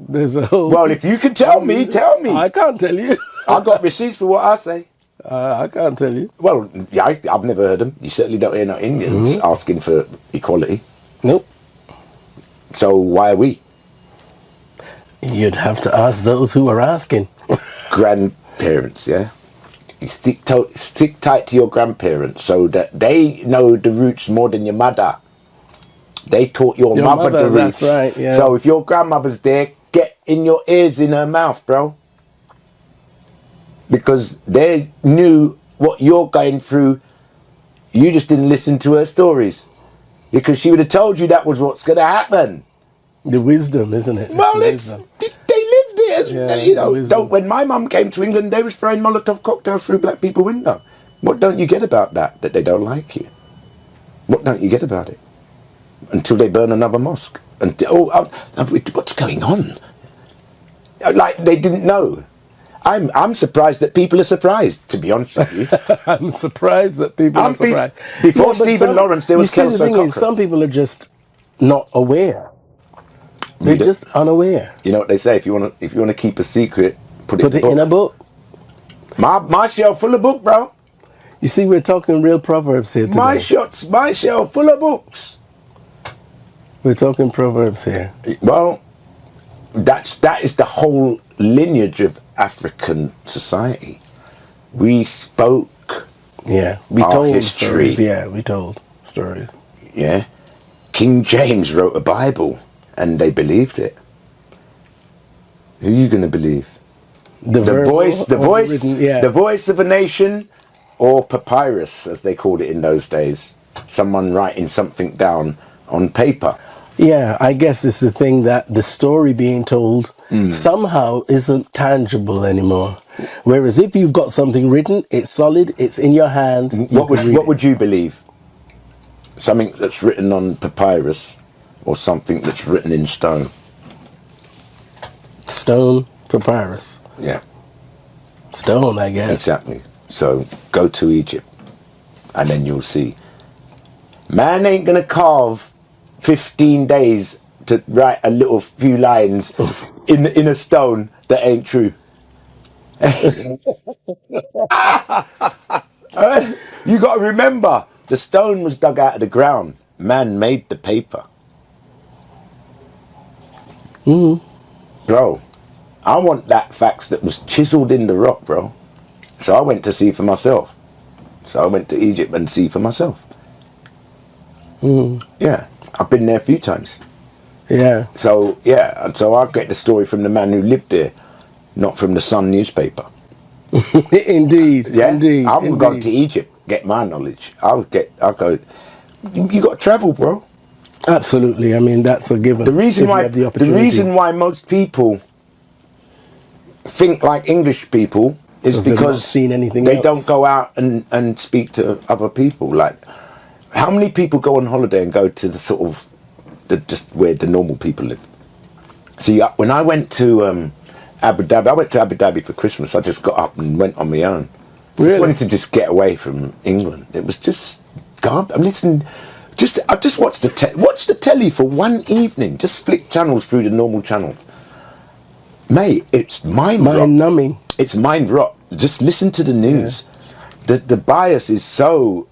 [SPEAKER 1] There's a whole...
[SPEAKER 2] Well, if you can tell me, tell me.
[SPEAKER 1] I can't tell you.
[SPEAKER 2] I've got receipts for what I say.
[SPEAKER 1] I can't tell you.
[SPEAKER 2] Well, yeah, I've never heard them. You certainly don't hear no Indians asking for equality.
[SPEAKER 1] Nope.
[SPEAKER 2] So why are we?
[SPEAKER 1] You'd have to ask those who are asking.
[SPEAKER 2] Grandparents, yeah? You stick tight to your grandparents so that they know the roots more than your mother. They taught your mother the roots.
[SPEAKER 1] That's right, yeah.
[SPEAKER 2] So if your grandmother's there, get in your ears, in her mouth, bro. Because they knew what you're going through. You just didn't listen to her stories. Because she would have told you that was what's going to happen.
[SPEAKER 1] The wisdom, isn't it?
[SPEAKER 2] Well, they lived it. When my mum came to England, they was throwing Molotov cocktails through black people's window. What don't you get about that? That they don't like you. What don't you get about it? Until they burn another mosque. What's going on? Like they didn't know. I'm surprised that people are surprised, to be honest with you.
[SPEAKER 1] I'm surprised that people are surprised.
[SPEAKER 2] Before Stephen Lawrence, there was Kelso Cocker. The thing is,
[SPEAKER 1] some people are just not aware. They're just unaware.
[SPEAKER 2] You know what they say? If you want to keep a secret, put it
[SPEAKER 1] in a book.
[SPEAKER 2] My shelf full of book, bro.
[SPEAKER 1] You see, we're talking real proverbs here today.
[SPEAKER 2] My shelf full of books.
[SPEAKER 1] We're talking proverbs here.
[SPEAKER 2] Well, that is the whole lineage of African society. We spoke.
[SPEAKER 1] Yeah, we told
[SPEAKER 2] history.
[SPEAKER 1] Stories. Yeah, we told stories.
[SPEAKER 2] Yeah, King James wrote a Bible, and they believed it. Who are you going to believe? The voice of a nation, or papyrus, as they called it in those days. Someone writing something down on paper.
[SPEAKER 1] Yeah, I guess it's the thing that the story being told somehow isn't tangible anymore. Whereas if you've got something written, it's solid, it's in your hand.
[SPEAKER 2] What would you believe? Something that's written on papyrus, or something that's written in stone?
[SPEAKER 1] Stone, papyrus.
[SPEAKER 2] Yeah.
[SPEAKER 1] Stone, I guess.
[SPEAKER 2] Exactly. So go to Egypt, and then you'll see. Man ain't gonna carve 15 days to write a little few lines in a stone that ain't true. You got to remember, the stone was dug out of the ground. Man made the paper. Bro, I want that fax that was chiseled in the rock, bro. So I went to see for myself. So I went to Egypt and see for myself. Yeah, I've been there a few times.
[SPEAKER 1] Yeah.
[SPEAKER 2] So, yeah, and so I'll get the story from the man who lived there, not from the Sun newspaper.
[SPEAKER 1] Indeed.
[SPEAKER 2] Yeah,
[SPEAKER 1] indeed.
[SPEAKER 2] I'm going to Egypt, get my knowledge. I'll go. You got to travel, bro.
[SPEAKER 1] Absolutely. I mean, that's a given.
[SPEAKER 2] The reason why most people think like English people is because
[SPEAKER 1] seen anything
[SPEAKER 2] they
[SPEAKER 1] else.
[SPEAKER 2] don't go out and speak to other people. Like, how many people go on holiday and go to the sort of just where the normal people live? See, when I went to Abu Dhabi. I went to Abu Dhabi for Christmas. I just got up and went on my own.
[SPEAKER 1] Really?
[SPEAKER 2] Just wanted to just get away from England. It was just garbage. I'm listening. I just watched watch the telly for one evening. Just flick channels through the normal channels. Mate, it's mind
[SPEAKER 1] numbing.
[SPEAKER 2] It's mind rot. Just listen to the news. Yeah. The bias is so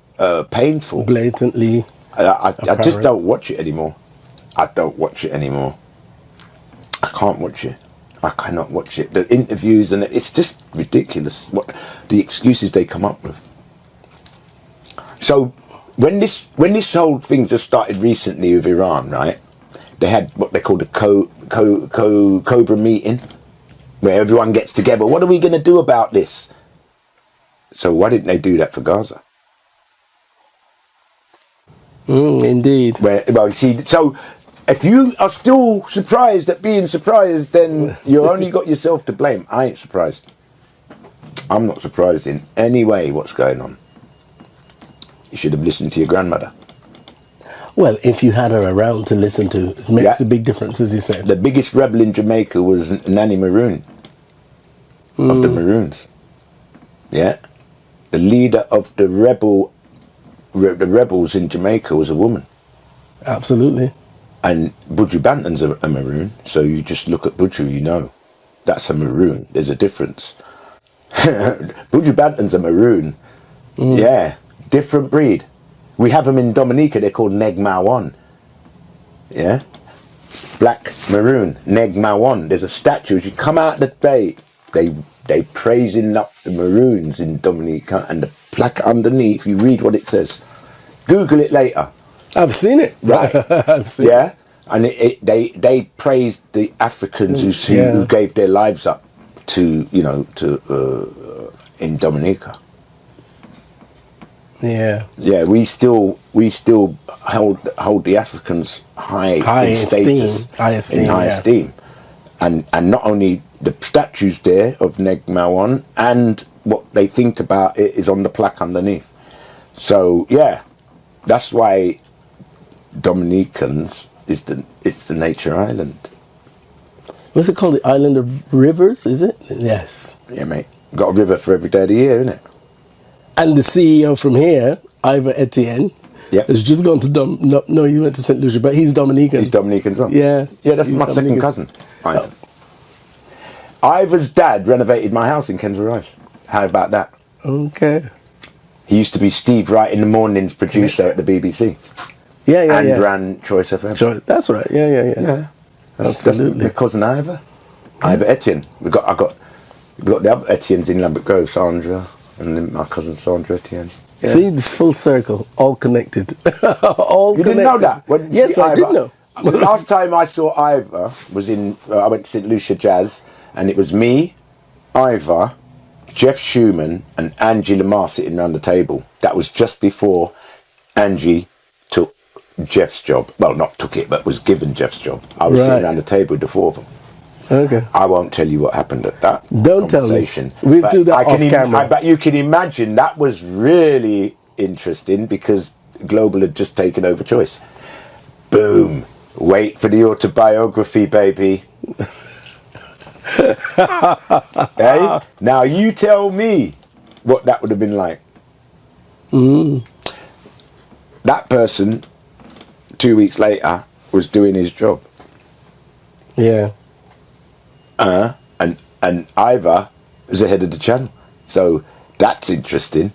[SPEAKER 2] painful.
[SPEAKER 1] Blatantly.
[SPEAKER 2] I just don't watch it anymore. I don't watch it anymore. I can't watch it. I cannot watch it. The interviews and it's just ridiculous what the excuses they come up with. So when this whole thing just started recently with Iran, right? They had what they called a Cobra meeting, where everyone gets together. What are we going to do about this? So why didn't they do that for Gaza?
[SPEAKER 1] Indeed.
[SPEAKER 2] Well, see, so if you are still surprised at being surprised, then you only got yourself to blame. I ain't surprised. I'm not surprised in any way what's going on. You should have listened to your grandmother.
[SPEAKER 1] Well, if you had her around to listen to, it makes a big difference, as you said.
[SPEAKER 2] The biggest rebel in Jamaica was Nanny Maroon, of the Maroons. Yeah? The leader of the rebels in Jamaica was a woman.
[SPEAKER 1] Absolutely.
[SPEAKER 2] And Buju Banton's a Maroon, so you just look at Buju, you know. That's a Maroon. There's a difference. Buju Banton's a Maroon. Yeah, different breed. We have them in Dominica, they're called Neg Mawan. Yeah? Black Maroon, Neg Mawan. There's a statue, as you come out the day, they praising up the Maroons in Dominica, and the plaque underneath, you read what it says. Google it later.
[SPEAKER 1] I've seen it.
[SPEAKER 2] Right.
[SPEAKER 1] I've seen
[SPEAKER 2] it. And they praised the Africans who gave their lives up to, in Dominica.
[SPEAKER 1] Yeah.
[SPEAKER 2] Yeah, we still hold the Africans high in status,
[SPEAKER 1] high esteem.
[SPEAKER 2] And not only the statues there of Neg Mawan, and what they think about it is on the plaque underneath. So yeah, that's why Dominicans it's the nature island.
[SPEAKER 1] What's it called? The Island of Rivers, is it? Yes.
[SPEAKER 2] Yeah, mate. Got a river for every day of the year, innit?
[SPEAKER 1] And the CEO from here, Ivor Etienne, has just gone to no, he went to St. Lucia, but he's Dominican.
[SPEAKER 2] He's Dominican as well.
[SPEAKER 1] Yeah.
[SPEAKER 2] Yeah, that's my second cousin, Ivor. Ivor's dad renovated my house in Kensal Rise. How about that?
[SPEAKER 1] Okay.
[SPEAKER 2] He used to be Steve Wright in the Mornings producer at the BBC. And ran Choice FM.
[SPEAKER 1] That's right. Yeah. Absolutely.
[SPEAKER 2] That's my cousin Ivor. Ivor Etienne. We got the other Etiennes in Lambert Grove, Sandra, and then my cousin Sandra Etienne. Yeah.
[SPEAKER 1] See, this full circle, all connected.
[SPEAKER 2] You didn't know that?
[SPEAKER 1] Yes, I did know.
[SPEAKER 2] The last time I saw Ivor was I went to St. Lucia Jazz, and it was me, Ivor, Jeff Schumann, and Angie Lamar sitting around the table. That was just before Angie took Jeff's job. Well, not took it, but was given Jeff's job. I was sitting around the table with the four of them.
[SPEAKER 1] Okay.
[SPEAKER 2] I won't tell you what happened at that conversation.
[SPEAKER 1] Tell me. We'll do that off camera.
[SPEAKER 2] But you can imagine that was really interesting because Global had just taken over Choice. Boom. Wait for the autobiography, baby. Hey? Now you tell me what that would have been like. That person, 2 weeks later, was doing his job.
[SPEAKER 1] Yeah.
[SPEAKER 2] And Ivor was the head of the channel. So that's interesting.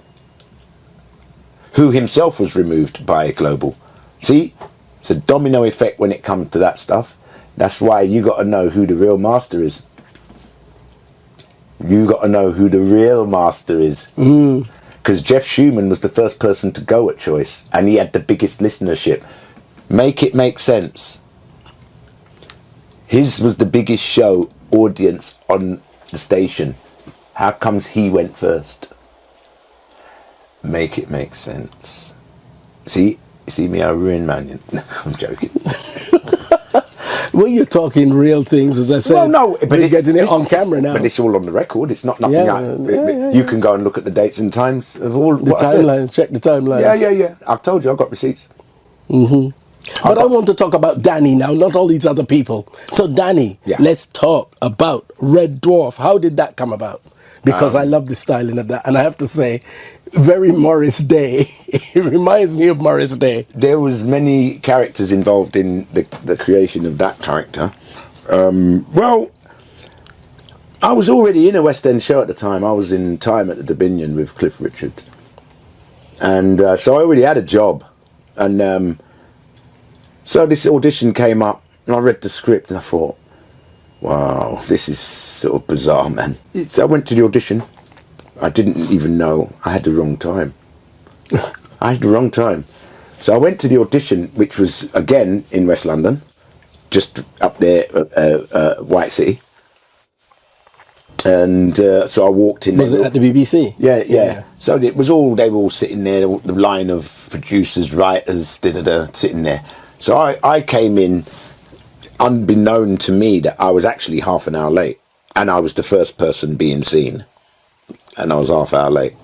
[SPEAKER 2] Who himself was removed by Global. See? It's a domino effect when it comes to that stuff. That's why you got to know who the real master is. You got to know who the real master is. Because Jeff Schumann was the first person to go at Choice, and he had the biggest listenership. Make it make sense. His was the biggest show audience on the station. How comes he went first? Make it make sense. See me, I ruin Marian. I'm joking.
[SPEAKER 1] Well, you're talking real things, as I said.
[SPEAKER 2] Well, no, but
[SPEAKER 1] we're getting it on camera now.
[SPEAKER 2] But it's all on the record. It's not nothing. You can go and look at the dates and times of all
[SPEAKER 1] the timelines. Check the timelines.
[SPEAKER 2] Yeah. I've told you, I've got receipts.
[SPEAKER 1] But I want to talk about Danny now, not all these other people. So Danny,
[SPEAKER 2] Yeah.
[SPEAKER 1] let's talk about Red Dwarf. How did that come about? Because I love the styling of that. And I have to say, very Morris Day. It reminds me of Morris Day.
[SPEAKER 2] There was many characters involved in the creation of that character. Well, I was already in a West End show at the time. I was in Time at the Dominion with Cliff Richard. And so I already had a job. And so this audition came up, and I read the script, and I thought, wow, this is sort of bizarre, man. So I went to the audition. I didn't even know I had the wrong time. I had the wrong time. So I went to the audition, which was, again, in West London, just up there, White City. And so I walked in.
[SPEAKER 1] Was it at the BBC?
[SPEAKER 2] Yeah. So it was all, they were all sitting there, the line of producers, writers, sitting there. So I came in, unbeknown to me, that I was actually half an hour late. And I was the first person being seen. And I was half an hour late.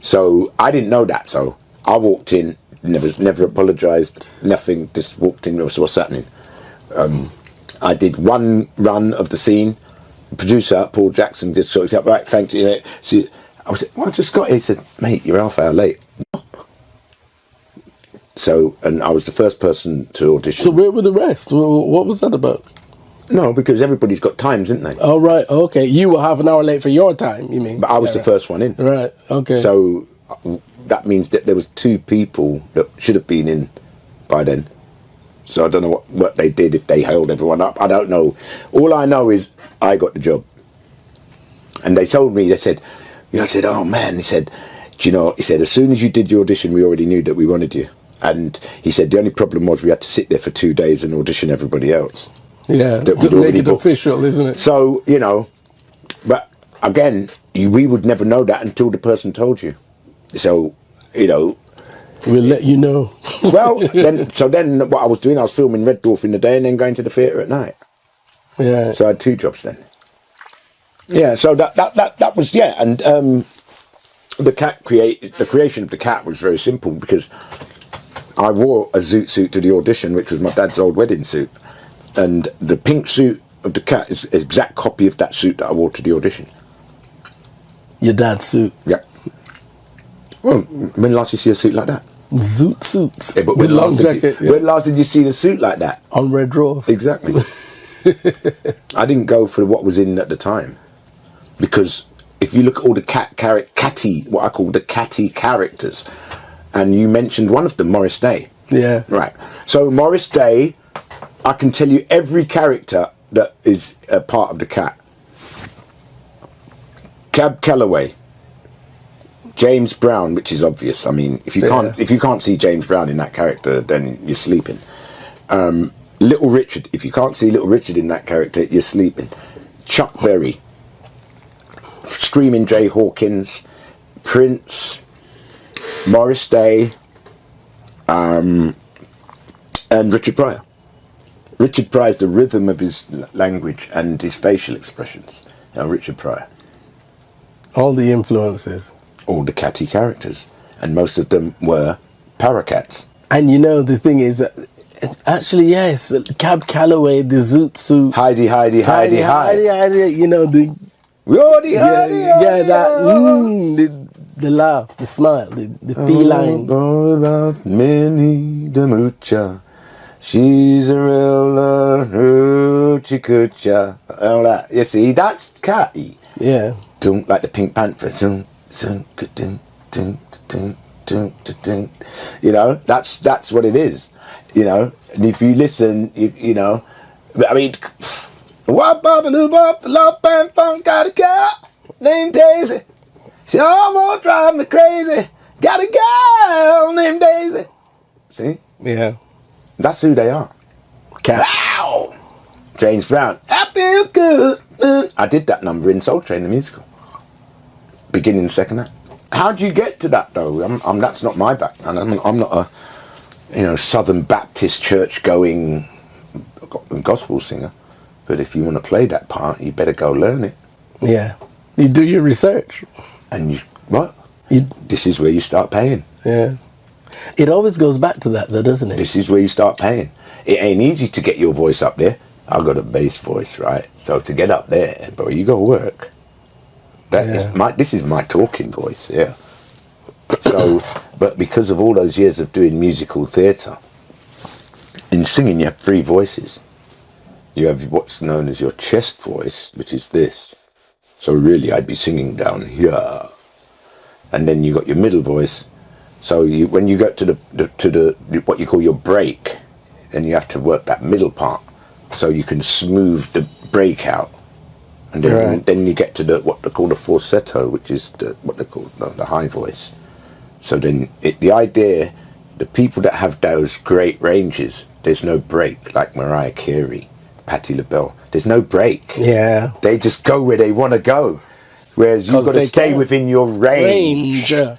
[SPEAKER 2] So I didn't know that. So I walked in, never apologised, nothing, just walked in, what's happening. I did one run of the scene. The producer, Paul Jackson, just sort of, right, thank you. See, I said, well, I just got here. He said, mate, you're half an hour late. So, and I was the first person to audition.
[SPEAKER 1] So where were the rest? What was that about?
[SPEAKER 2] No, because everybody's got times, isn't they?
[SPEAKER 1] Oh, right. Okay. You were half an hour late for your time, you mean?
[SPEAKER 2] But I was the first one in.
[SPEAKER 1] Right. Okay.
[SPEAKER 2] So that means that there was two people that should have been in by then. So I don't know what they did, if they held everyone up. I don't know. All I know is I got the job. And they told me, they said, I said, oh man, he said, do you know, he said, as soon as you did your audition, we already knew that we wanted you. And he said, the only problem was we had to sit there for 2 days and audition everybody else.
[SPEAKER 1] Yeah, to make it official, isn't it?
[SPEAKER 2] So, but again, we would never know that until the person told you. So, we'll
[SPEAKER 1] let you know.
[SPEAKER 2] Well, then what I was doing, I was filming Red Dwarf in the day and then going to the theatre at night.
[SPEAKER 1] Yeah.
[SPEAKER 2] So I had 2 jobs then. Yeah, so that was, yeah. And the creation of the cat was very simple because I wore a zoot suit to the audition, which was my dad's old wedding suit. And the pink suit of the cat is an exact copy of that suit that I wore to the audition.
[SPEAKER 1] Your dad's suit?
[SPEAKER 2] Yeah. Well, when last did you see a suit like that?
[SPEAKER 1] Zoot suit.
[SPEAKER 2] Yeah, but
[SPEAKER 1] with long jacket.
[SPEAKER 2] When last did you see a suit like that?
[SPEAKER 1] On Red Dwarf.
[SPEAKER 2] Exactly. I didn't go for what was in at the time. Because if you look at all the what I call the catty characters, and you mentioned one of them, Morris Day.
[SPEAKER 1] Yeah.
[SPEAKER 2] Right. So Morris Day, I can tell you every character that is a part of the cat. Cab Calloway, James Brown, which is obvious. I mean, if you can't see James Brown in that character, then you're sleeping. Little Richard, if you can't see Little Richard in that character, you're sleeping. Chuck Berry, Screaming Jay Hawkins, Prince, Morris Day, and Richard Pryor. Richard Pryor's the rhythm of his language and his facial expressions. Now, Richard Pryor.
[SPEAKER 1] All the influences.
[SPEAKER 2] All the catty characters. And most of them were paracats.
[SPEAKER 1] And the thing is, actually, yes, Cab Calloway, the zoot suit.
[SPEAKER 2] Heidi, Heidi, Heidi, Heidi.
[SPEAKER 1] The... The laugh, the smile, the feline.
[SPEAKER 2] Oh, about Minnie the Moocher. She's a real hoochie coocher. All that. You see, that's catty.
[SPEAKER 1] Yeah.
[SPEAKER 2] Like the Pink Panther. That's what it is. And if you listen, I mean, what babaloo bop, love bam funk, got a car named Daisy. She almost drive me crazy. Got a girl named Daisy. See?
[SPEAKER 1] Yeah.
[SPEAKER 2] That's who they are.
[SPEAKER 1] Cats.
[SPEAKER 2] Wow! James Brown. I feel good. I did that number in Soul Train, the musical. Beginning second act. How do you get to that though? That's not my background. I'm not a Southern Baptist church going gospel singer. But if you want to play that part, you better go learn it.
[SPEAKER 1] Yeah. You do your research.
[SPEAKER 2] And this is where you start paying.
[SPEAKER 1] Yeah. It always goes back to that, though, doesn't it?
[SPEAKER 2] This is where you start paying. It ain't easy to get your voice up there. I've got a bass voice, right? So to get up there, bro, you got to work. This is my talking voice, yeah. So, but because of all those years of doing musical theatre, in singing you have three voices. You have what's known as your chest voice, which is this. So really I'd be singing down here. And then you got your middle voice. So when you get to the what you call your break, then you have to work that middle part so you can smooth the break out. And then you get to what they call the falsetto, which is what they call the high voice. So then the idea, the people that have those great ranges, there's no break, like Mariah Carey, Patti LaBelle. There's no break.
[SPEAKER 1] Yeah.
[SPEAKER 2] They just go where they want to go. Whereas you've got to stay within your range. Yeah,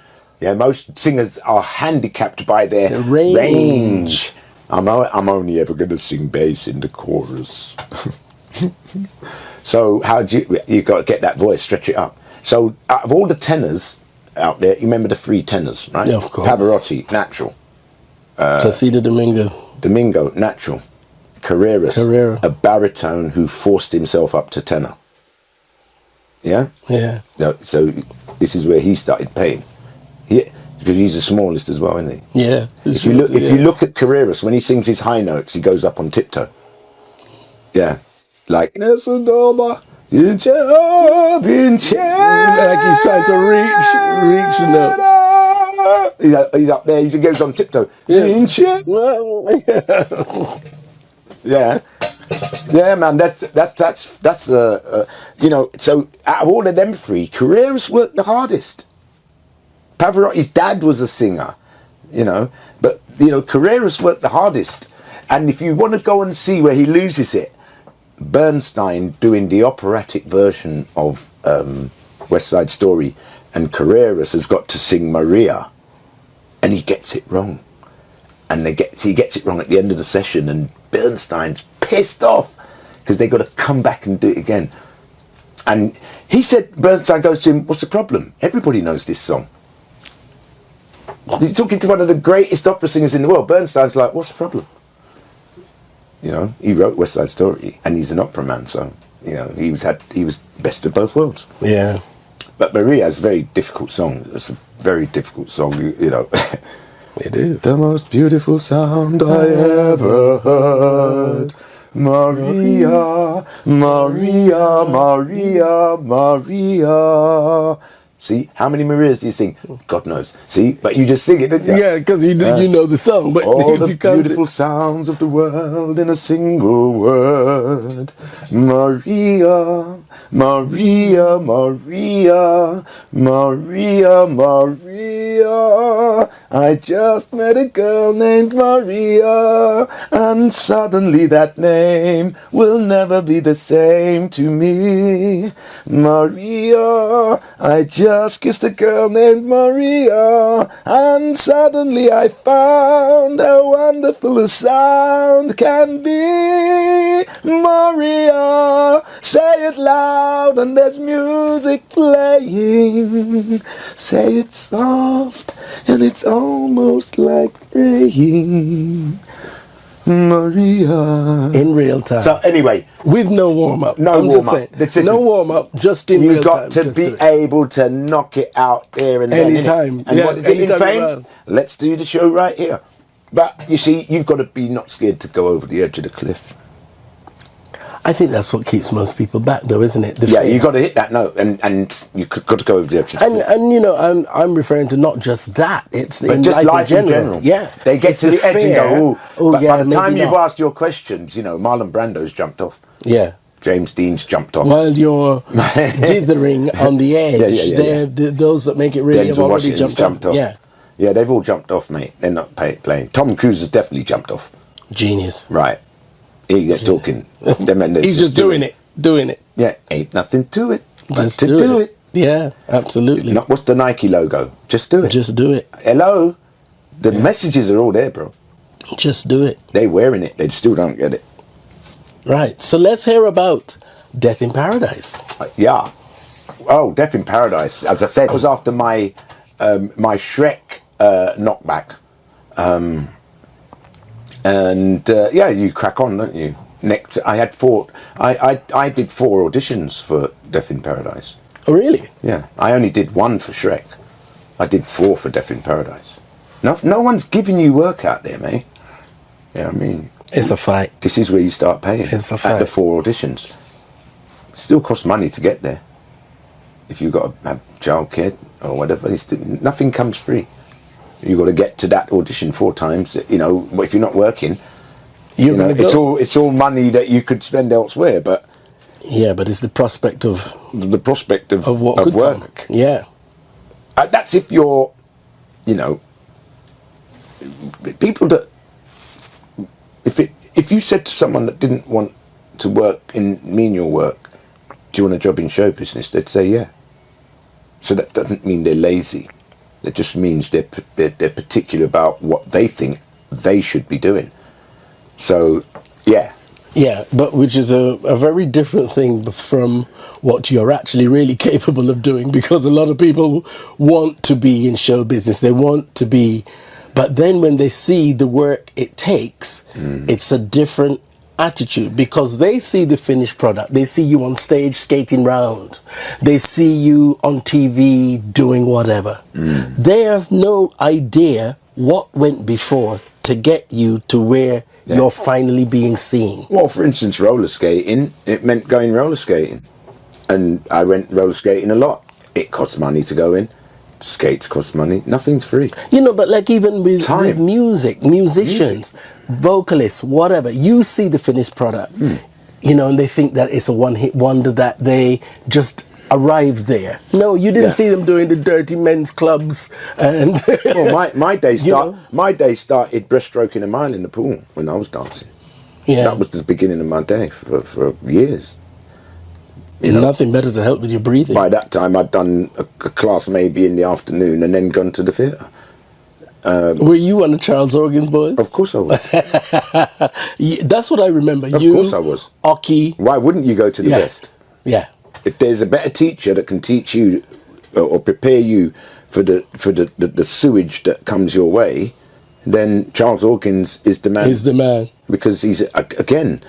[SPEAKER 2] most singers are handicapped by their range. I'm only ever going to sing bass in the chorus. So how do you got to get that voice, stretch it up. So out of all the tenors out there, you remember the three tenors, right?
[SPEAKER 1] Yeah, of course.
[SPEAKER 2] Pavarotti, natural.
[SPEAKER 1] Placido
[SPEAKER 2] Domingo, natural. Carrera, a baritone who forced himself up to tenor. Yeah?
[SPEAKER 1] Yeah.
[SPEAKER 2] So this is where he started paying. Because he's the smallest as well, isn't he?
[SPEAKER 1] Yeah.
[SPEAKER 2] If you look at Carreras, when he sings his high notes, he goes up on tiptoe. Yeah. Like Nesodoma. Like he's
[SPEAKER 1] trying to reach the note.
[SPEAKER 2] He's up there, he goes on tiptoe. Yeah. Yeah, man, that's you know, so out of all of them three, Carreras worked the hardest. Pavarotti's dad was a singer, you know, but, you know, Carreras worked the hardest. And if you want to go and see where he loses it, Bernstein doing the operatic version of West Side Story, and Carreras has got to sing Maria, and he gets it wrong. And he gets it wrong at the end of the session, and Bernstein's pissed off because they got to come back and do it again. And he said, Bernstein goes to him, what's the problem? Everybody knows this song. He's talking to one of the greatest opera singers in the world. Bernstein's like, what's the problem? You know, he wrote West Side Story, and he's an opera man, so, you know, he was best of both worlds.
[SPEAKER 1] Yeah.
[SPEAKER 2] But Maria is a very difficult song. It's a very difficult song, you know.
[SPEAKER 1] It is.
[SPEAKER 2] The most beautiful sound I ever heard. Maria, Maria, Maria, Maria. See, how many Marias do you sing? God knows. See, but you just sing it, didn't you?
[SPEAKER 1] Yeah, because you know the song. But
[SPEAKER 2] all the beautiful sounds of the world in a single word. Maria, Maria, Maria, Maria, Maria. I just met a girl named Maria, and suddenly that name will never be the same to me. Maria, I just kissed a girl named Maria, and suddenly I found how wonderful a sound can be. Maria, say it loud and there's music playing. Say it soft and it's almost like praying. Maria.
[SPEAKER 1] In real time.
[SPEAKER 2] So anyway,
[SPEAKER 1] with no warm up.
[SPEAKER 2] No warm up.
[SPEAKER 1] No warm up. Just in real time.
[SPEAKER 2] You got to be able to knock it out there and then.
[SPEAKER 1] Anytime.
[SPEAKER 2] And what is it in fame? Let's do the show right here. But you see, you've got to be not scared to go over the edge of the cliff.
[SPEAKER 1] I think that's what keeps most people back, though, isn't it?
[SPEAKER 2] Yeah, you got to hit that note, and you got to go over the edge of the cliff.
[SPEAKER 1] And you know, I'm referring to not just that. It's
[SPEAKER 2] but just life in general.
[SPEAKER 1] Yeah,
[SPEAKER 2] they get to the edge and go, oh, but
[SPEAKER 1] yeah.
[SPEAKER 2] By the time you've asked your questions, you know, Marlon Brando's jumped off.
[SPEAKER 1] Yeah.
[SPEAKER 2] James Dean's jumped off.
[SPEAKER 1] While you're dithering on the edge, those that make it really have already jumped off. Yeah.
[SPEAKER 2] Yeah, they've all jumped off, mate. They're not playing. Tom Cruise has definitely jumped off.
[SPEAKER 1] Genius.
[SPEAKER 2] Right. He gets talking.
[SPEAKER 1] He's just doing it. Doing it.
[SPEAKER 2] Yeah, ain't nothing to it but
[SPEAKER 1] just
[SPEAKER 2] to do it.
[SPEAKER 1] Yeah, absolutely.
[SPEAKER 2] What's the Nike logo? Just do it.
[SPEAKER 1] Just do it.
[SPEAKER 2] Hello? The messages are all there, bro.
[SPEAKER 1] Just do it.
[SPEAKER 2] They're wearing it. They still don't get it.
[SPEAKER 1] Right. So let's hear about Death in Paradise.
[SPEAKER 2] Yeah. Oh, Death in Paradise. As I said, it was after my my Shrek knockback. Yeah, you crack on, don't you? Next, I did 4 auditions for Death in Paradise.
[SPEAKER 1] Oh, really?
[SPEAKER 2] Yeah, I only did 1 for Shrek. I did 4 for Death in Paradise. No one's giving you work out there, mate. Yeah, I mean,
[SPEAKER 1] It's a fight.
[SPEAKER 2] this is where you start paying.
[SPEAKER 1] It's a
[SPEAKER 2] At
[SPEAKER 1] fight.
[SPEAKER 2] the 4 auditions. Still costs money to get there. If you've got to have childcare or whatever, nothing comes free. You've got to get to that audition 4 times. You know, if you're not working, it's all money that you could spend elsewhere. But
[SPEAKER 1] yeah, but it's the prospect of what
[SPEAKER 2] of
[SPEAKER 1] could
[SPEAKER 2] work.
[SPEAKER 1] come. Yeah,
[SPEAKER 2] That's if you're, people that if you said to someone that didn't want to work in menial work, do you want a job in show business? They'd say yeah. So that doesn't mean they're lazy. It just means they're particular about what they think they should be doing. So, yeah.
[SPEAKER 1] Yeah, but which is a very different thing from what you're actually really capable of doing, because a lot of people want to be in show business. They want to be, but then when they see the work it takes, it's a different attitude, because they see the finished product. They see you on stage skating round. They see you on TV doing whatever. They have no idea what went before to get you to where you're finally being seen.
[SPEAKER 2] Well, for instance, roller skating, it meant going roller skating. And I went roller skating a lot. It costs money to go in. Skates cost money. Nothing's free.
[SPEAKER 1] But like even with music, musicians, vocalists, whatever, you see the finished product, and they think that it's a one-hit wonder, that they just arrived there. No, you didn't see them doing the dirty men's clubs. And
[SPEAKER 2] well, my day started breaststroking a mile in the pool when I was dancing. Yeah, that was the beginning of my day for years.
[SPEAKER 1] Nothing better to help with your breathing.
[SPEAKER 2] By that time, I'd done a class maybe in the afternoon and then gone to the theatre.
[SPEAKER 1] Were you on the Charles Organs, boys?
[SPEAKER 2] Of course I was.
[SPEAKER 1] That's what I remember.
[SPEAKER 2] Of course I was.
[SPEAKER 1] Oki.
[SPEAKER 2] Why wouldn't you go to the best?
[SPEAKER 1] Yeah.
[SPEAKER 2] If there's a better teacher that can teach you or prepare you for the sewage that comes your way, then Charles Organs is the man.
[SPEAKER 1] He's the man.
[SPEAKER 2] Because he's, again,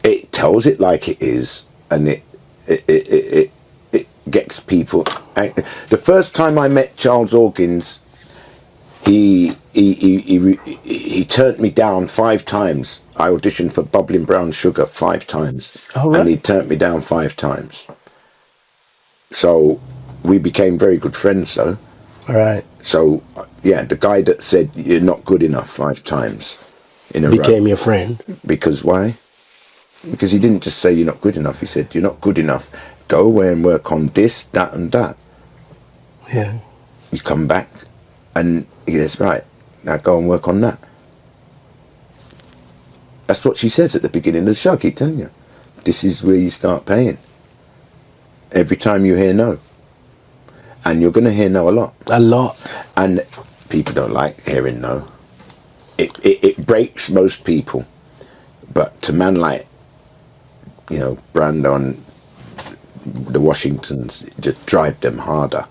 [SPEAKER 2] it tells it like it is, and it gets people. The first time I met Charles Organs, he turned me down 5 times. I auditioned for Bubbling Brown Sugar 5 times, and he turned me down 5 times. So we became very good friends, though.
[SPEAKER 1] All right.
[SPEAKER 2] So yeah, the guy that said you're not good enough 5 times in a row
[SPEAKER 1] became your friend.
[SPEAKER 2] Because why? Because he didn't just say you're not good enough. He said you're not good enough. Go away and work on this, that, and that.
[SPEAKER 1] Yeah.
[SPEAKER 2] You come back, and he says, right, now go and work on that. That's what she says at the beginning of the show. I keep telling you, this is where you start paying. Every time you hear no, and you're going to hear no a lot. A lot. And people don't like hearing no. It breaks most people, but to man like, Brandon, the Washingtons, just drive them harder.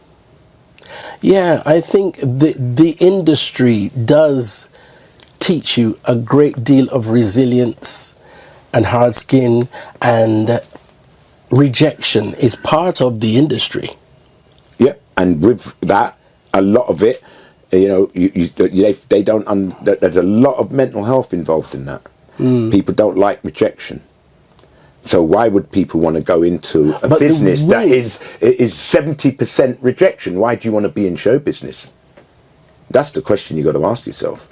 [SPEAKER 2] Yeah, I think the industry does teach you a great deal of resilience and hard skin, and rejection is part of the industry. Yeah, and with that, a lot of it, they don't. There's a lot of mental health involved in that. People don't like rejection. So why would people want to go into a business that is 70% rejection? Why do you want to be in show business? That's the question you got to ask yourself.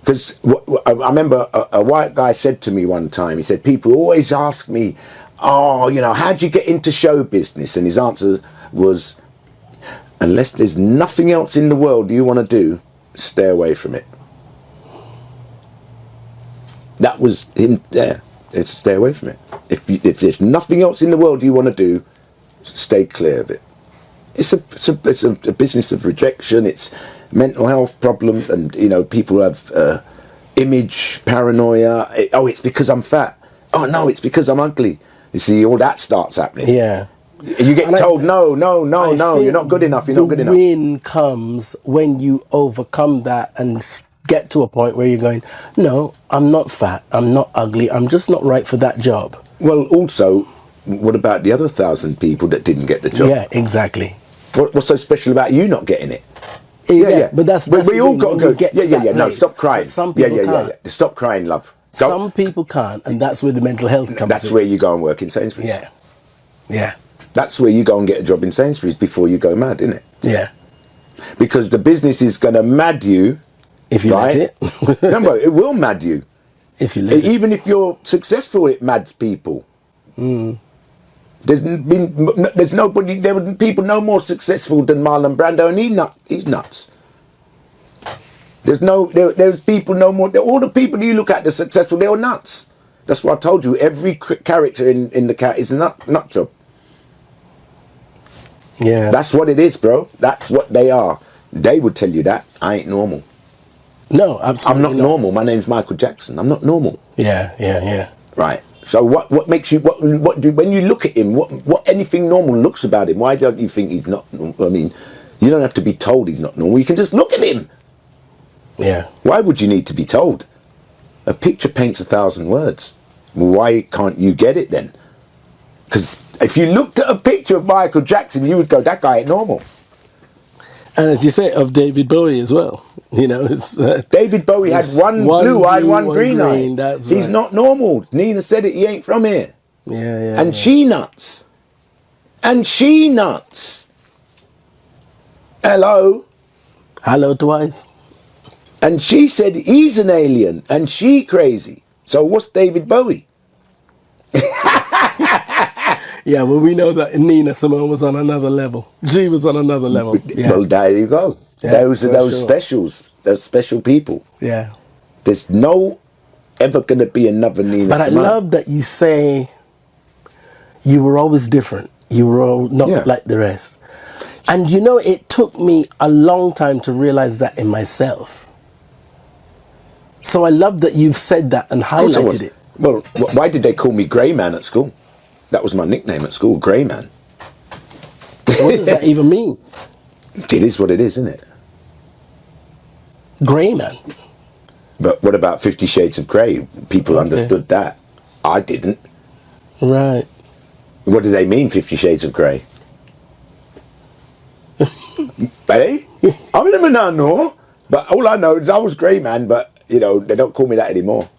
[SPEAKER 2] Because I remember a white guy said to me one time, he said, people always ask me, how'd you get into show business? And his answer was, unless there's nothing else in the world you want to do, stay away from it. That was him there. It's stay away from it. If there's nothing else in the world you want to do, stay clear of it. It's a business of rejection. It's mental health problems, and people have image paranoia. It's because I'm fat. Oh no, it's because I'm ugly. You see, all that starts happening. Yeah. You get told, no, you're not good enough, you're not good enough.
[SPEAKER 1] The win comes when you overcome that and get to a point where you're going, no, I'm not fat, I'm not ugly, I'm just not right for that job.
[SPEAKER 2] Well, also, what about the other 1,000 people that didn't get the job?
[SPEAKER 1] Yeah, exactly.
[SPEAKER 2] What's so special about you not getting it?
[SPEAKER 1] Yeah. But that's
[SPEAKER 2] we all got to go. Yeah. No, stop crying.
[SPEAKER 1] But some people can't.
[SPEAKER 2] Stop crying, love.
[SPEAKER 1] Some people can't, and that's where the mental health comes in.
[SPEAKER 2] That's where you go and work in Sainsbury's.
[SPEAKER 1] Yeah.
[SPEAKER 2] That's where you go and get a job in Sainsbury's before you go mad, isn't it?
[SPEAKER 1] Yeah.
[SPEAKER 2] Because the business is going to mad you.
[SPEAKER 1] If you let it.
[SPEAKER 2] Remember, it will mad you.
[SPEAKER 1] If you let it.
[SPEAKER 2] Even if you're successful, it mads people. There were people no more successful than Marlon Brando, and he's nuts. There's people no more. All the people you look at, they're successful, they're nuts. That's what I told you. Every character in the cat is a nut job.
[SPEAKER 1] Yeah.
[SPEAKER 2] That's what it is, bro. That's what they are. They would tell you that. I ain't normal.
[SPEAKER 1] No, absolutely
[SPEAKER 2] I'm not normal. My name's Michael Jackson. I'm not normal.
[SPEAKER 1] Yeah.
[SPEAKER 2] Right. So what makes you when you look at him, what anything normal looks about him? Why don't you think he's not? I mean, you don't have to be told he's not normal. You can just look at him.
[SPEAKER 1] Yeah.
[SPEAKER 2] Why would you need to be told? A picture paints 1,000 words. Well, why can't you get it then? Because if you looked at a picture of Michael Jackson, you would go, that guy ain't normal.
[SPEAKER 1] And as you say, of David Bowie as well. You know, it's
[SPEAKER 2] David Bowie had one blue eye, one green eye.
[SPEAKER 1] That's
[SPEAKER 2] He's not normal. Nina said it. He ain't from here.
[SPEAKER 1] Yeah.
[SPEAKER 2] And she nuts. And she nuts. Hello
[SPEAKER 1] twice.
[SPEAKER 2] And she said he's an alien, and she crazy. So what's David Bowie?
[SPEAKER 1] Yeah, well, we know that Nina Simone was on another level. She was on another level. Yeah.
[SPEAKER 2] Well, there you go.
[SPEAKER 1] Yeah,
[SPEAKER 2] those are those specials. Those special people.
[SPEAKER 1] Yeah.
[SPEAKER 2] There's no ever going to be another Nina
[SPEAKER 1] But
[SPEAKER 2] Simone.
[SPEAKER 1] I love that you say you were always different. You were not like the rest. And you know, it took me a long time to realize that in myself. So I love that you've said that and highlighted it.
[SPEAKER 2] Well, why did they call me Grey Man at school? That was my nickname at school, Grey Man.
[SPEAKER 1] What does that even mean?
[SPEAKER 2] It is what it is, isn't it?
[SPEAKER 1] Grey Man.
[SPEAKER 2] But what about 50 Shades of Grey? People understood that. I didn't.
[SPEAKER 1] Right.
[SPEAKER 2] What do they mean, 50 Shades of Grey? Hey? I never know. But all I know is I was Grey Man, but, you know, they don't call me that anymore.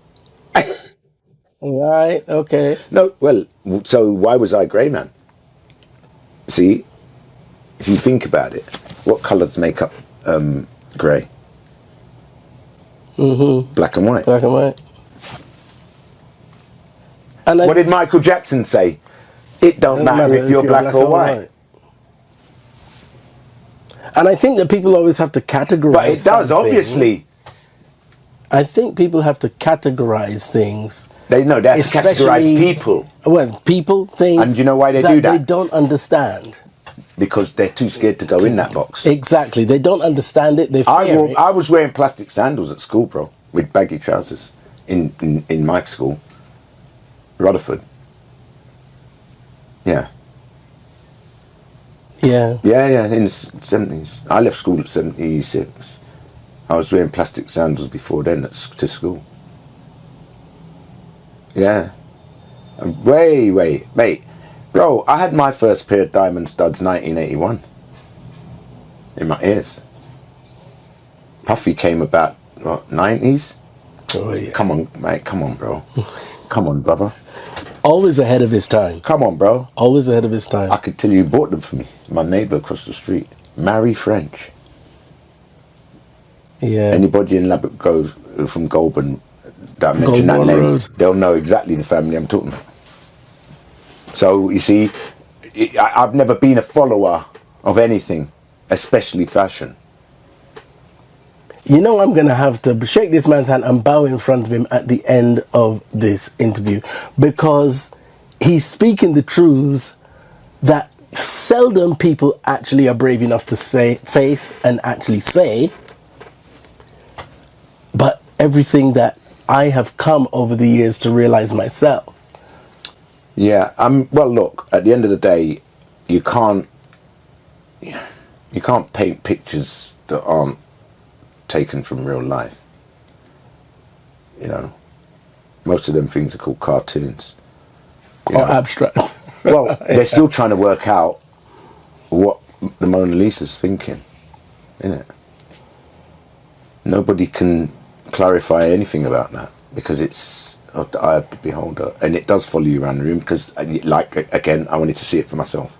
[SPEAKER 1] Right, okay.
[SPEAKER 2] No, well, so why was I Grey Man? See, if you think about it, what colours make up grey? Black and white.
[SPEAKER 1] Black and white. And
[SPEAKER 2] what did Michael Jackson say? It don't matter if you're black or white.
[SPEAKER 1] And I think that people always have to categorize.
[SPEAKER 2] But it does, obviously.
[SPEAKER 1] I think people have to categorize things.
[SPEAKER 2] They have to categorize people.
[SPEAKER 1] Well, people, things.
[SPEAKER 2] And you know why they do that?
[SPEAKER 1] They don't understand.
[SPEAKER 2] Because they're too scared to go in that box.
[SPEAKER 1] Exactly. They don't understand it. They fear it.
[SPEAKER 2] I was wearing plastic sandals at school, bro, with baggy trousers in my school, Rutherford. Yeah.
[SPEAKER 1] Yeah.
[SPEAKER 2] Yeah, in the 70s. I left school at 76. I was wearing plastic sandals before then to school. Yeah. Wait. Bro, I had my first pair of diamond studs 1981. In my ears. Puffy came about, what, 90s?
[SPEAKER 1] Oh, yeah.
[SPEAKER 2] Come on, mate. Come on, bro. Come on, brother.
[SPEAKER 1] Always ahead of his time.
[SPEAKER 2] Come on, bro.
[SPEAKER 1] Always ahead of his time.
[SPEAKER 2] I could tell you bought them for me. My neighbour across the street. Mary French.
[SPEAKER 1] Yeah.
[SPEAKER 2] Anybody in Lubbock goes from Goulburn that mention that name,
[SPEAKER 1] Road.
[SPEAKER 2] they'll know exactly the family I'm talking about. So, you see, I've never been a follower of anything, especially fashion.
[SPEAKER 1] You know, I'm going to have to shake this man's hand and bow in front of him at the end of this interview, because he's speaking the truths that seldom people actually are brave enough to face and actually say. But everything that I have come over the years to realize myself.
[SPEAKER 2] Yeah, well, look, at the end of the day, you can't paint pictures that aren't taken from real life. You know, most of them things are called cartoons.
[SPEAKER 1] Or abstract.
[SPEAKER 2] Well, they're still trying to work out what the Mona Lisa's thinking, isn't it? Nobody can clarify anything about that because it's of the eye of the beholder, and it does follow you around the room because, like, again, I wanted to see it for myself,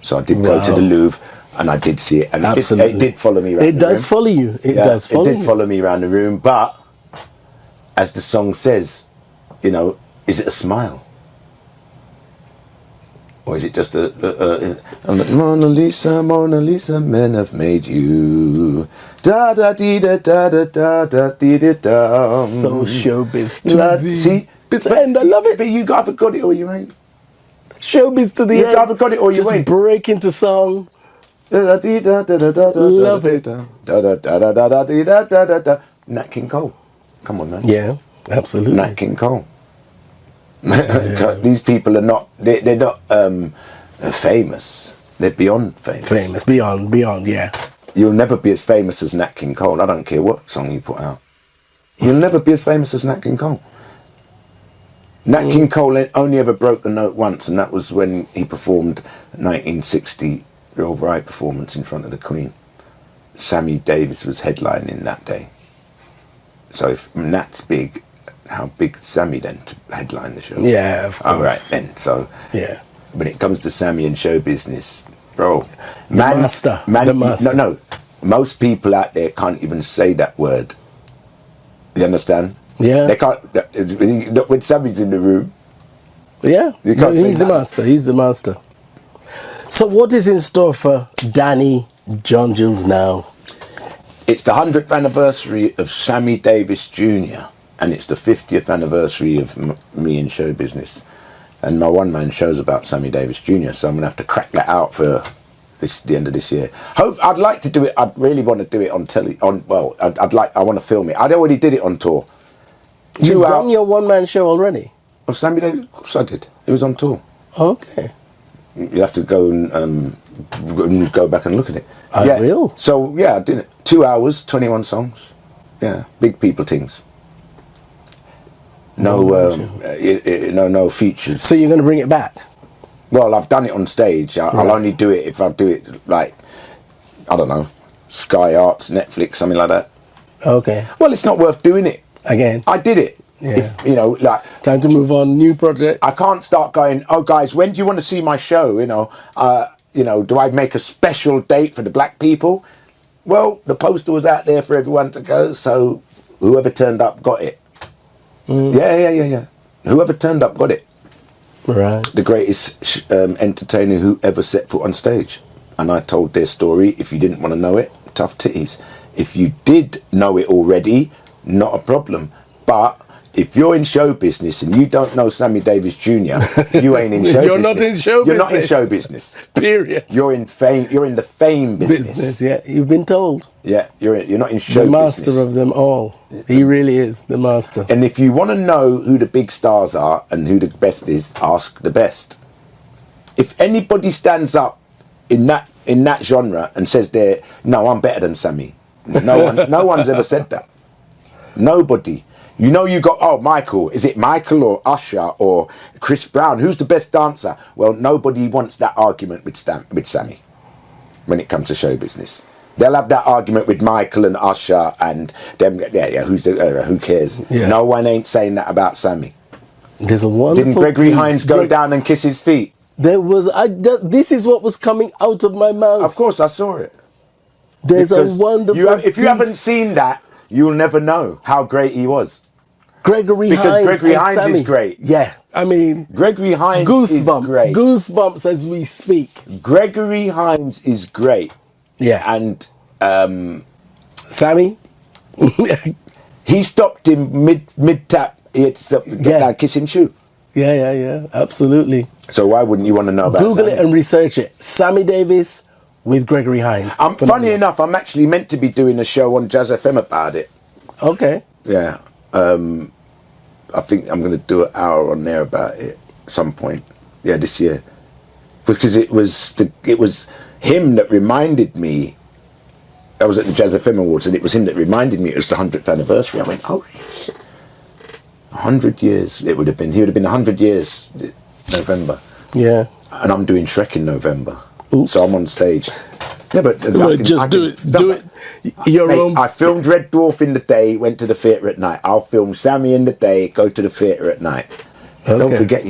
[SPEAKER 2] so I did go to the Louvre and I did see it, and it did follow me around the room.
[SPEAKER 1] It does follow you. It does follow you.
[SPEAKER 2] It did follow me around the room, but as the song says, you know, is it a smile? Or is it just Mona Lisa, Mona Lisa, men have made you. Da da dee da da da da da dee da da.
[SPEAKER 1] So showbiz
[SPEAKER 2] See?
[SPEAKER 1] But I love it.
[SPEAKER 2] But you either got it or you ain't.
[SPEAKER 1] Showbiz to the
[SPEAKER 2] You
[SPEAKER 1] end.
[SPEAKER 2] either got it or you ain't.
[SPEAKER 1] Break into song.
[SPEAKER 2] Love
[SPEAKER 1] it.
[SPEAKER 2] Nat King Cole. Come on, man.
[SPEAKER 1] Yeah, absolutely.
[SPEAKER 2] Nat King Cole. These people are not. They're not famous. They're beyond famous.
[SPEAKER 1] Famous, beyond. Yeah.
[SPEAKER 2] You'll never be as famous as Nat King Cole. I don't care what song you put out. You'll never be as famous as Nat King Cole. Nat King Cole only ever broke the note once, and that was when he performed 1960 Real Right performance in front of the Queen. Sammy Davis was headlining that day. So if Nat's big, how big is Sammy then to headline the show?
[SPEAKER 1] Yeah, of course.
[SPEAKER 2] All right then. So
[SPEAKER 1] yeah,
[SPEAKER 2] when it comes to Sammy and show business, bro,
[SPEAKER 1] the master.
[SPEAKER 2] No, most people out there can't even say that word. You understand?
[SPEAKER 1] Yeah.
[SPEAKER 2] They can't. When Sammy's in the room.
[SPEAKER 1] Yeah, he's the master. He's the master. So what is in store for Danny John Jules now?
[SPEAKER 2] It's the 100th anniversary of Sammy Davis Jr. and it's the 50th anniversary of me in show business. And my one-man show's about Sammy Davis Jr. So I'm going to have to crack that out for the end of this year. I'd like to do it. I'd really want to do it on telly. I want to film it. I already did it on tour.
[SPEAKER 1] You've done your one-man show already?
[SPEAKER 2] Of Sammy Davis? Of course I did. It was on tour.
[SPEAKER 1] Okay.
[SPEAKER 2] You have to go and go back and look at it.
[SPEAKER 1] I will.
[SPEAKER 2] So yeah, I did it. 2 hours, 21 songs. Yeah, big people things. No features.
[SPEAKER 1] So you're going to bring it back?
[SPEAKER 2] Well, I've done it on stage. I'll only do it if I do it like, I don't know, Sky Arts, Netflix, something like that.
[SPEAKER 1] Okay.
[SPEAKER 2] Well, it's not worth doing it.
[SPEAKER 1] Again.
[SPEAKER 2] I did it.
[SPEAKER 1] Yeah.
[SPEAKER 2] If,
[SPEAKER 1] time to move on, new project.
[SPEAKER 2] I can't start going, oh guys, when do you want to see my show? Do I make a special date for the black people? Well, the poster was out there for everyone to go, so whoever turned up got it. Yeah. Whoever turned up got it.
[SPEAKER 1] Right.
[SPEAKER 2] The greatest entertainer who ever set foot on stage. And I told their story. If you didn't want to know it, tough titties. If you did know it already, not a problem. But if you're in show business and you don't know Sammy Davis Jr., you ain't in show business.
[SPEAKER 1] You're not in show business.
[SPEAKER 2] You're not in show business.
[SPEAKER 1] Period.
[SPEAKER 2] You're in fame. You're in the fame business.
[SPEAKER 1] Yeah, you've been told.
[SPEAKER 2] Yeah, you're not in show business.
[SPEAKER 1] The master of them all. He really is the master.
[SPEAKER 2] And if you want to know who the big stars are and who the best is, ask the best. If anybody stands up in that genre and says no, I'm better than Sammy. No one's ever said that. Nobody. You got, Michael. Is it Michael or Usher or Chris Brown? Who's the best dancer? Well, nobody wants that argument with Sammy when it comes to show business. They'll have that argument with Michael and Usher and them. Yeah. Who cares?
[SPEAKER 1] Yeah.
[SPEAKER 2] No one ain't saying that about Sammy.
[SPEAKER 1] There's a wonderful.
[SPEAKER 2] Didn't Gregory Hines go down and kiss his feet?
[SPEAKER 1] There was. This is what was coming out of my mouth.
[SPEAKER 2] Of course, I saw it.
[SPEAKER 1] There's a wonderful.
[SPEAKER 2] If you haven't seen that, you'll never know how great he was.
[SPEAKER 1] Gregory
[SPEAKER 2] Hines is great.
[SPEAKER 1] Yeah, I mean,
[SPEAKER 2] Gregory Hines is great.
[SPEAKER 1] Goosebumps as we speak.
[SPEAKER 2] Gregory Hines is great.
[SPEAKER 1] Yeah,
[SPEAKER 2] and
[SPEAKER 1] Sammy,
[SPEAKER 2] he stopped him mid tap. He had to stop, get down, kiss him, shoe.
[SPEAKER 1] Yeah, absolutely.
[SPEAKER 2] So why wouldn't you want to know about?
[SPEAKER 1] Google
[SPEAKER 2] Sammy?
[SPEAKER 1] it and research it. Sammy Davis with Gregory Hines.
[SPEAKER 2] Funny enough, I'm actually meant to be doing a show on Jazz FM about it.
[SPEAKER 1] Okay.
[SPEAKER 2] Yeah. I think I'm going to do an hour on there about it at some point. Yeah, this year. because it was him that reminded me. I was at the Jazz FM Awards, and it was him that reminded me it was the 100th anniversary. I went, oh shit, 100 years it would have been. He would have been 100 years November.
[SPEAKER 1] Yeah.
[SPEAKER 2] And I'm doing Shrek in November.
[SPEAKER 1] Oops.
[SPEAKER 2] So I'm on stage. Yeah, but
[SPEAKER 1] do it. Your
[SPEAKER 2] mate,
[SPEAKER 1] own.
[SPEAKER 2] I filmed Red Dwarf in the day, went to the theatre at night. I'll film Sammy in the day, go to the theatre at night. Okay. Don't forget,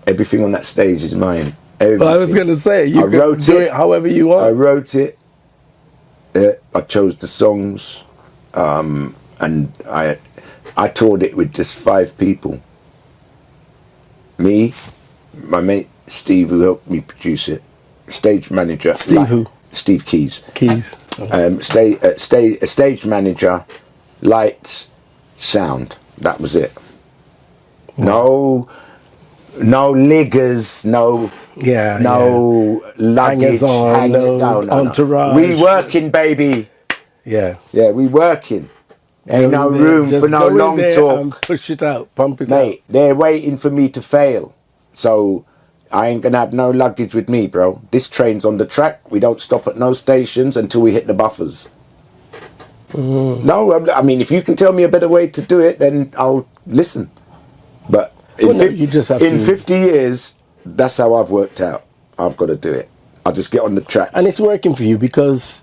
[SPEAKER 2] everything on that stage is mine. Everything.
[SPEAKER 1] Well, I was going to say, you can do it however you want.
[SPEAKER 2] I wrote it. I chose the songs, and I toured it with just 5 people. Me, my mate Steve, who helped me produce it, stage manager.
[SPEAKER 1] Steve who?
[SPEAKER 2] Steve Keys.
[SPEAKER 1] Keys.
[SPEAKER 2] Stage manager, lights, sound. That was it.
[SPEAKER 1] Wow.
[SPEAKER 2] No liggers, no luggage, no entourage. We working, baby.
[SPEAKER 1] Yeah.
[SPEAKER 2] Yeah, we working. Ain't no room for no long talk.
[SPEAKER 1] And push it out, pump it out.
[SPEAKER 2] Mate, they're waiting for me to fail. So I ain't gonna have no luggage with me, bro. This train's on the track. We don't stop at no stations until we hit the buffers. No, I mean, if you can tell me a better way to do it, then I'll listen. But in 50 years, that's how I've worked out. I've got to do it. I'll just get on the tracks.
[SPEAKER 1] And it's working for you because,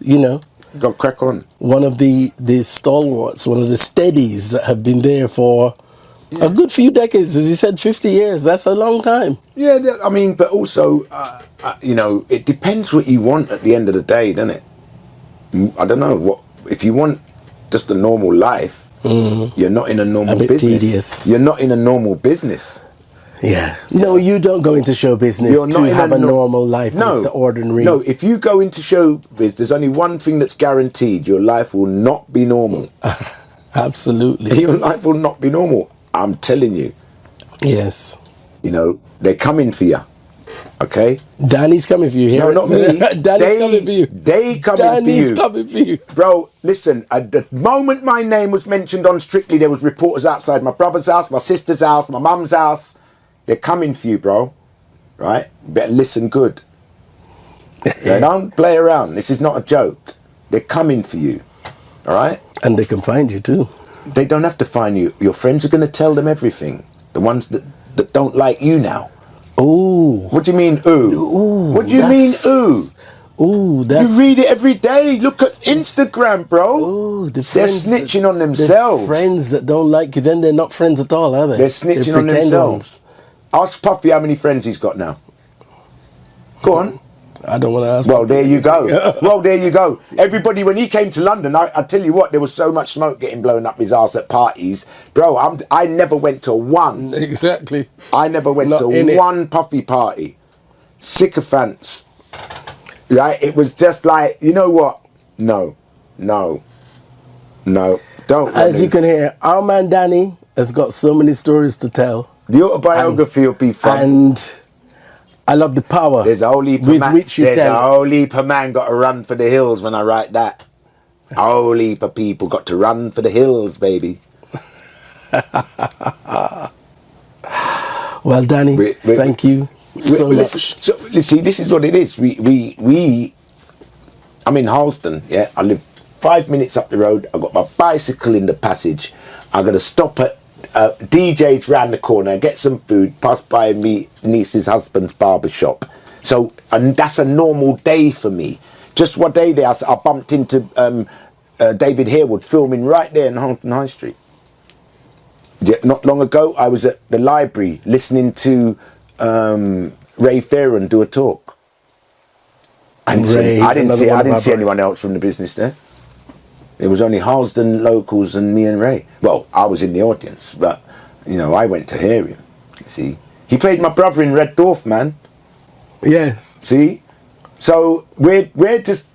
[SPEAKER 2] got to crack on.
[SPEAKER 1] One of the stalwarts, one of the steadies that have been there for a good few decades, as you said, 50 years. That's a long time.
[SPEAKER 2] Yeah, I mean, but also, it depends what you want at the end of the day, doesn't it? I don't know. If you want just a normal life, you're not in a normal business.
[SPEAKER 1] Tedious.
[SPEAKER 2] You're not in a normal business.
[SPEAKER 1] Yeah. No, you don't go into show business to have a normal life.
[SPEAKER 2] No.
[SPEAKER 1] It's the ordinary.
[SPEAKER 2] No, if you go into show business, there's only one thing that's guaranteed. Your life will not be normal.
[SPEAKER 1] Absolutely.
[SPEAKER 2] Your life will not be normal. I'm telling you.
[SPEAKER 1] Yes.
[SPEAKER 2] They're coming for you. Okay?
[SPEAKER 1] Danny's coming for you here.
[SPEAKER 2] No, not me.
[SPEAKER 1] Danny's coming for you.
[SPEAKER 2] Danny's
[SPEAKER 1] coming for you.
[SPEAKER 2] Bro, listen, at the moment my name was mentioned on Strictly, there was reporters outside my brother's house, my sister's house, my mum's house. They're coming for you, bro. Right? You better listen good. Don't play around. This is not a joke. They're coming for you. All right?
[SPEAKER 1] And they can find you too.
[SPEAKER 2] They don't have to find you. Your friends are going to tell them everything. The ones that don't like you now.
[SPEAKER 1] Ooh.
[SPEAKER 2] What do you mean, ooh?
[SPEAKER 1] Ooh.
[SPEAKER 2] What do you mean, ooh?
[SPEAKER 1] Ooh, that's...
[SPEAKER 2] You read it every day. Look at Instagram, bro.
[SPEAKER 1] Ooh,
[SPEAKER 2] they're snitching on themselves.
[SPEAKER 1] The friends that don't like you, then they're not friends at all, are they?
[SPEAKER 2] They're snitching on themselves. Ask Puffy how many friends he's got now. Go on.
[SPEAKER 1] I don't want to ask.
[SPEAKER 2] Well, there you go. Everybody, when he came to London, I tell you what, there was so much smoke getting blown up his arse at parties. Bro, I never went to one.
[SPEAKER 1] Exactly.
[SPEAKER 2] I never went to one Puffy party. Sycophants. Right? It was just like, you know what? No. Don't.
[SPEAKER 1] As you can hear, our man Danny has got so many stories to tell.
[SPEAKER 2] The autobiography will be fun.
[SPEAKER 1] And I love the power
[SPEAKER 2] there's a whole heap
[SPEAKER 1] with which you tell it.
[SPEAKER 2] There's a whole heap of man got to run for the hills when I write that. A whole heap of people got to run for the hills, baby.
[SPEAKER 1] Well, Danny, thank you so much.
[SPEAKER 2] So, see, this is what it is. I'm in Harleston, yeah. I live 5 minutes up the road. I've got my bicycle in the passage. I'm going to stop at DJ's round the corner, get some food, pass by me niece's husband's barber shop. So, and that's a normal day for me. Just one day there, I bumped into David Harewood filming right there in Hampton High Street. Not long ago, I was at the library listening to Ray Farron do a talk. I didn't see anyone else from the business there. It was only Harlesden locals and me and Ray. Well, I was in the audience, but, I went to hear him. See? He played my brother in Red Dwarf, man.
[SPEAKER 1] Yes.
[SPEAKER 2] See? So we're just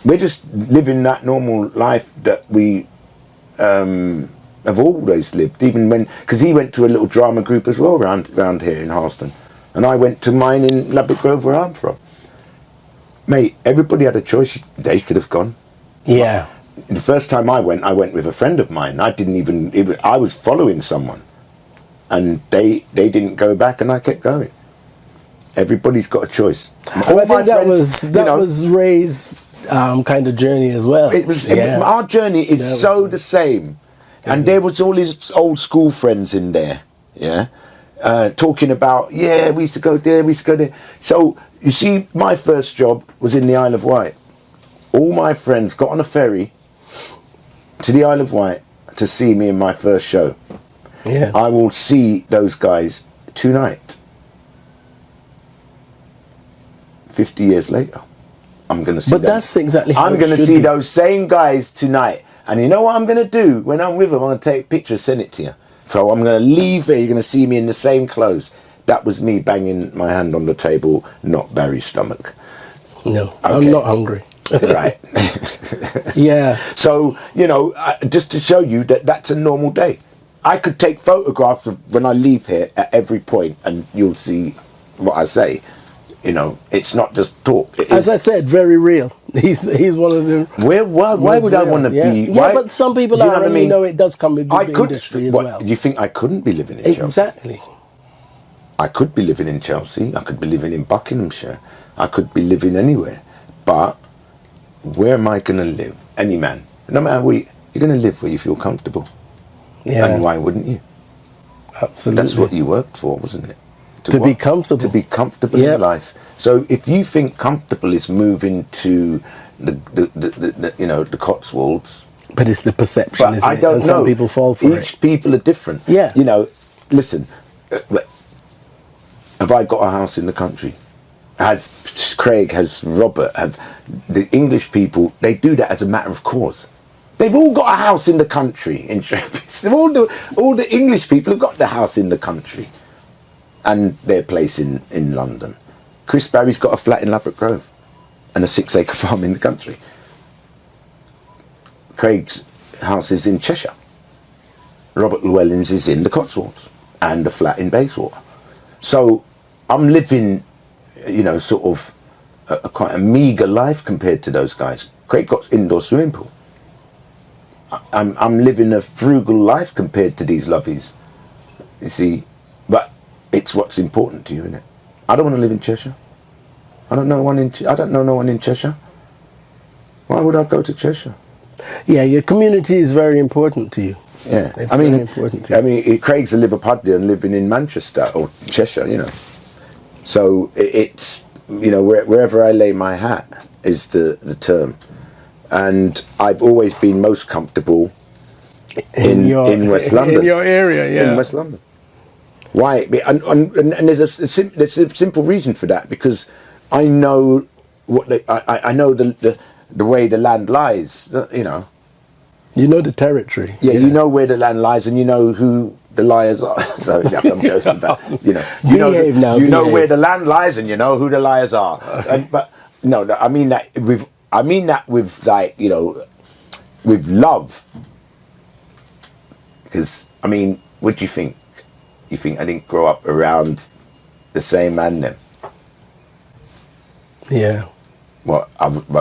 [SPEAKER 2] living that normal life that we have always lived, even because he went to a little drama group as well around here in Harlesden. And I went to mine in Ladbroke Grove, where I'm from. Mate, everybody had a choice. They could have gone.
[SPEAKER 1] Yeah.
[SPEAKER 2] The first time I went with a friend of mine. I was following someone, and they didn't go back, and I kept going. Everybody's got a choice.
[SPEAKER 1] And I think that was Ray's kind of journey as well.
[SPEAKER 2] It was our journey is the same, and there was all his old school friends in there, talking about we used to go there, we used to go there. So you see, my first job was in the Isle of Wight. All my friends got on a ferry to the Isle of Wight to see me in my first show.
[SPEAKER 1] Yeah,
[SPEAKER 2] I will see those guys tonight. 50 years later, I'm going to see them.
[SPEAKER 1] But that's exactly how
[SPEAKER 2] I'm going to see those same guys tonight. And you know what I'm going to do? When I'm with them, I'm going to take pictures, send it to you. So I'm going to leave there. You're going to see me in the same clothes. That was me banging my hand on the table, not Barry's stomach.
[SPEAKER 1] No, okay. I'm not hungry.
[SPEAKER 2] Right.
[SPEAKER 1] Yeah.
[SPEAKER 2] So, just to show you that that's a normal day. I could take photographs of when I leave here at every point, and you'll see what I say. It's not just talk.
[SPEAKER 1] As I said, very real. He's one of them.
[SPEAKER 2] Why would I want to be?
[SPEAKER 1] Yeah, but some people are.
[SPEAKER 2] What I mean?
[SPEAKER 1] It does come with the industry as well.
[SPEAKER 2] Do you think I couldn't be living in Chelsea?
[SPEAKER 1] Exactly.
[SPEAKER 2] I could be living in Chelsea. I could be living in Buckinghamshire. I could be living anywhere. But where am I going to live? Any man, no matter where you're going to live where you feel comfortable.
[SPEAKER 1] Yeah.
[SPEAKER 2] And why wouldn't you?
[SPEAKER 1] Absolutely.
[SPEAKER 2] That's what you worked for, wasn't it?
[SPEAKER 1] To be comfortable.
[SPEAKER 2] To be comfortable in life. So if you think comfortable is moving to the Cotswolds,
[SPEAKER 1] but it's the perception, isn't
[SPEAKER 2] I don't
[SPEAKER 1] it? And
[SPEAKER 2] know.
[SPEAKER 1] some people fall for it.
[SPEAKER 2] Each people are different.
[SPEAKER 1] Yeah.
[SPEAKER 2] Listen. Have I got a house in the country? Has Craig? Has Robert? Have the English people? They do that as a matter of course. They've all got a house in the country in Trappist. All the English people have got the house in the country. And their place in London. Chris Barry's got a flat in Ladbroke Grove and a 6-acre farm in the country. Craig's house is in Cheshire. Robert Llewellyn's is in the Cotswolds and a flat in Bayswater. So I'm living, sort of quite a meagre life compared to those guys. Craig got indoor swimming pool. I'm living a frugal life compared to these lovies. You see, but it's what's important to you, isn't it? I don't want to live in Cheshire. I don't know no one in Cheshire. Why would I go to Cheshire?
[SPEAKER 1] Yeah, your community is very important to you.
[SPEAKER 2] Yeah,
[SPEAKER 1] it's very important to you.
[SPEAKER 2] Craig's a Liverpudlian living in Manchester or Cheshire, So it's wherever I lay my hat is the term, and I've always been most comfortable in West London.
[SPEAKER 1] In your area, yeah.
[SPEAKER 2] In West London. Why? And there's a simple reason for that, because I know I know the way the land lies.
[SPEAKER 1] You know the territory.
[SPEAKER 2] Yeah, you know where the land lies, and you know who the liars are. So I'm joking, but you know where the land lies, and you know who the liars are. But no, I mean that with with love. Because what do you think? You think I didn't grow up around the same man then?
[SPEAKER 1] Yeah.
[SPEAKER 2] What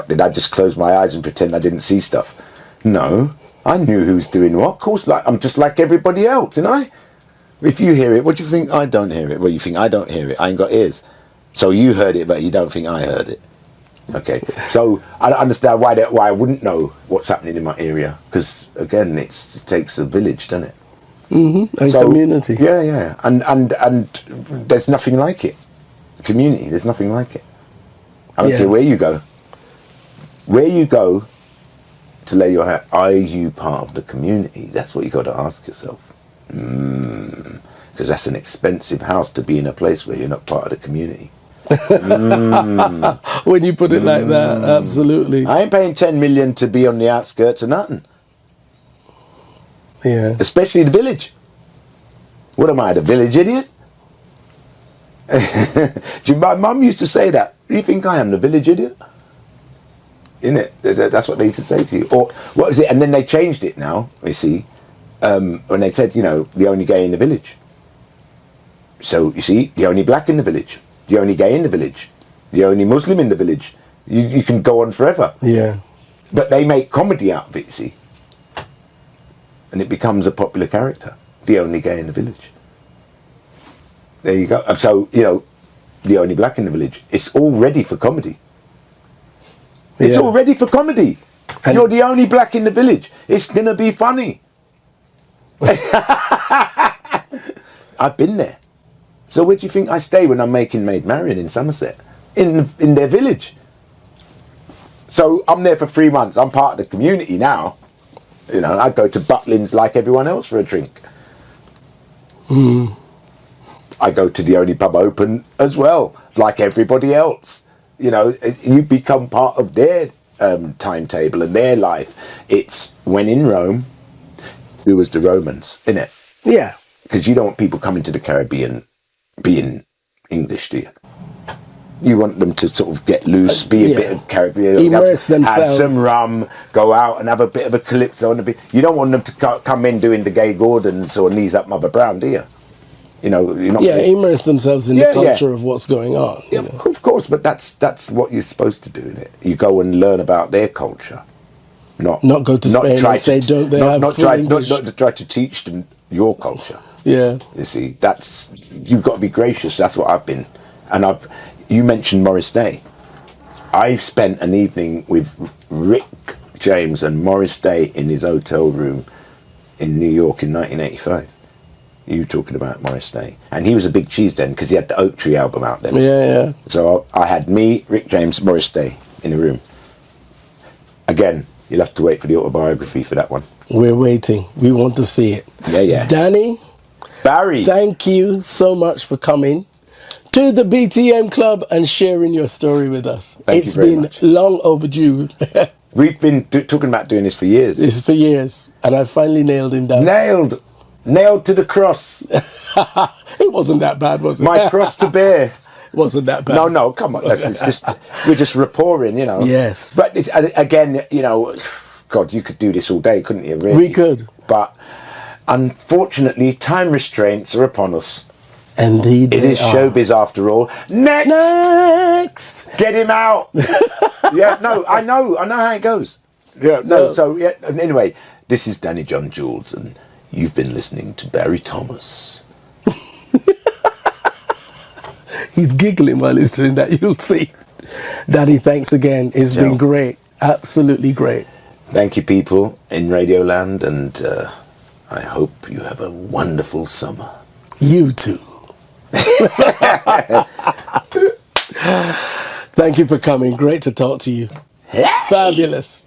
[SPEAKER 2] did I just close my eyes and pretend I didn't see stuff? No, I knew who was doing what. Of course, I'm just like everybody else, and if you hear it, what do you think I don't hear it? Well, you think I don't hear it. I ain't got ears. So you heard it, but you don't think I heard it. Okay. So I don't understand why I wouldn't know what's happening in my area, because again, it takes a village, doesn't it?
[SPEAKER 1] Mm-hmm. And community.
[SPEAKER 2] Yeah. And there's nothing like it. Community, there's nothing like it. I don't care where you go. Where you go to lay your hat, are you part of the community? That's what you got to ask yourself. Because that's an expensive house to be in a place where you're not part of the community.
[SPEAKER 1] When you put it like that, absolutely.
[SPEAKER 2] I ain't paying 10 million to be on the outskirts of nothing.
[SPEAKER 1] Yeah.
[SPEAKER 2] Especially the village. What am I, the village idiot? My mum used to say that. Do you think I am the village idiot? Innit? That's what they used to say to you. Or what is it? And then they changed it now, you see, when they said, the only gay in the village. So, you see, the only black in the village, the only gay in the village, the only Muslim in the village. You can go on forever.
[SPEAKER 1] Yeah.
[SPEAKER 2] But they make comedy out of it, you see. And it becomes a popular character, the only gay in the village. There you go. So, the only black in the village. It's all ready for comedy. It's
[SPEAKER 1] Yeah.
[SPEAKER 2] all ready for comedy.
[SPEAKER 1] And
[SPEAKER 2] You're
[SPEAKER 1] it's-
[SPEAKER 2] the only black in the village. It's going to be funny. I've been there. So where do you think I stay when I'm making Maid Marian in Somerset? In their village. So I'm there for 3 months. I'm part of the community now. You know, I go to Butlins like everyone else for a drink. I go to the only pub open as well, like everybody else. You know, you become part of their timetable and their life. It's when in Rome, who was the Romans, innit?
[SPEAKER 1] Yeah.
[SPEAKER 2] Because you don't want people coming to the Caribbean being English, do you? You want them to sort of get loose, be a
[SPEAKER 1] yeah.
[SPEAKER 2] bit of Caribbean,
[SPEAKER 1] Immerse
[SPEAKER 2] have
[SPEAKER 1] themselves.
[SPEAKER 2] some rum, go out and have a bit of a calypso. You don't want them to come in doing the Gay Gordons or Knees Up Mother Brown, do you? You know, you're not.
[SPEAKER 1] Yeah, immerse themselves in the
[SPEAKER 2] Yeah,
[SPEAKER 1] culture of what's going on.
[SPEAKER 2] Yeah, of course, but that's what you're supposed to do, innit? You go and learn about their culture, not
[SPEAKER 1] go to Spain
[SPEAKER 2] try
[SPEAKER 1] and say, don't they have
[SPEAKER 2] not
[SPEAKER 1] full
[SPEAKER 2] try
[SPEAKER 1] English?
[SPEAKER 2] not to try to teach them your culture.
[SPEAKER 1] Yeah.
[SPEAKER 2] You see, you've got to be gracious. That's what I've been, and you mentioned Morris Day. I've spent an evening with Rick James and Morris Day in his hotel room in New York in 1985. You talking about Morris Day, and he was a big cheese then because he had the Oak Tree album out then.
[SPEAKER 1] Yeah.
[SPEAKER 2] So I had me, Rick James, Morris Day in a room. Again, you'll have to wait for the autobiography for that one.
[SPEAKER 1] We're waiting. We want to see it.
[SPEAKER 2] Yeah.
[SPEAKER 1] Danny,
[SPEAKER 2] Barrie.
[SPEAKER 1] thank you so much for coming to the BTM Club and sharing your story with us.
[SPEAKER 2] Thank you very
[SPEAKER 1] been
[SPEAKER 2] much.
[SPEAKER 1] long overdue.
[SPEAKER 2] We've been talking about doing this for years.
[SPEAKER 1] It's for years, and I finally nailed him down.
[SPEAKER 2] Nailed to the cross.
[SPEAKER 1] It wasn't that bad, was it?
[SPEAKER 2] My cross to bear.
[SPEAKER 1] Wasn't that bad.
[SPEAKER 2] No, come on. We're just rapporting, you know.
[SPEAKER 1] Yes.
[SPEAKER 2] But again, you know, God, you could do this all day, couldn't you? Really?
[SPEAKER 1] We could.
[SPEAKER 2] But unfortunately, time restraints are upon us.
[SPEAKER 1] Indeed,
[SPEAKER 2] It is showbiz after all. Next! Get him out! Yeah, no, I know how it goes. Yeah, no. So, yeah, anyway, this is Danny John Jules, and you've been listening to Barrie Thomas.
[SPEAKER 1] He's giggling while he's doing that, you'll see. Danny, thanks again. It's been great. Absolutely great.
[SPEAKER 2] Thank you, people in Radioland, and I hope you have a wonderful summer.
[SPEAKER 1] You too. Thank you for coming. Great to talk to you. Fabulous.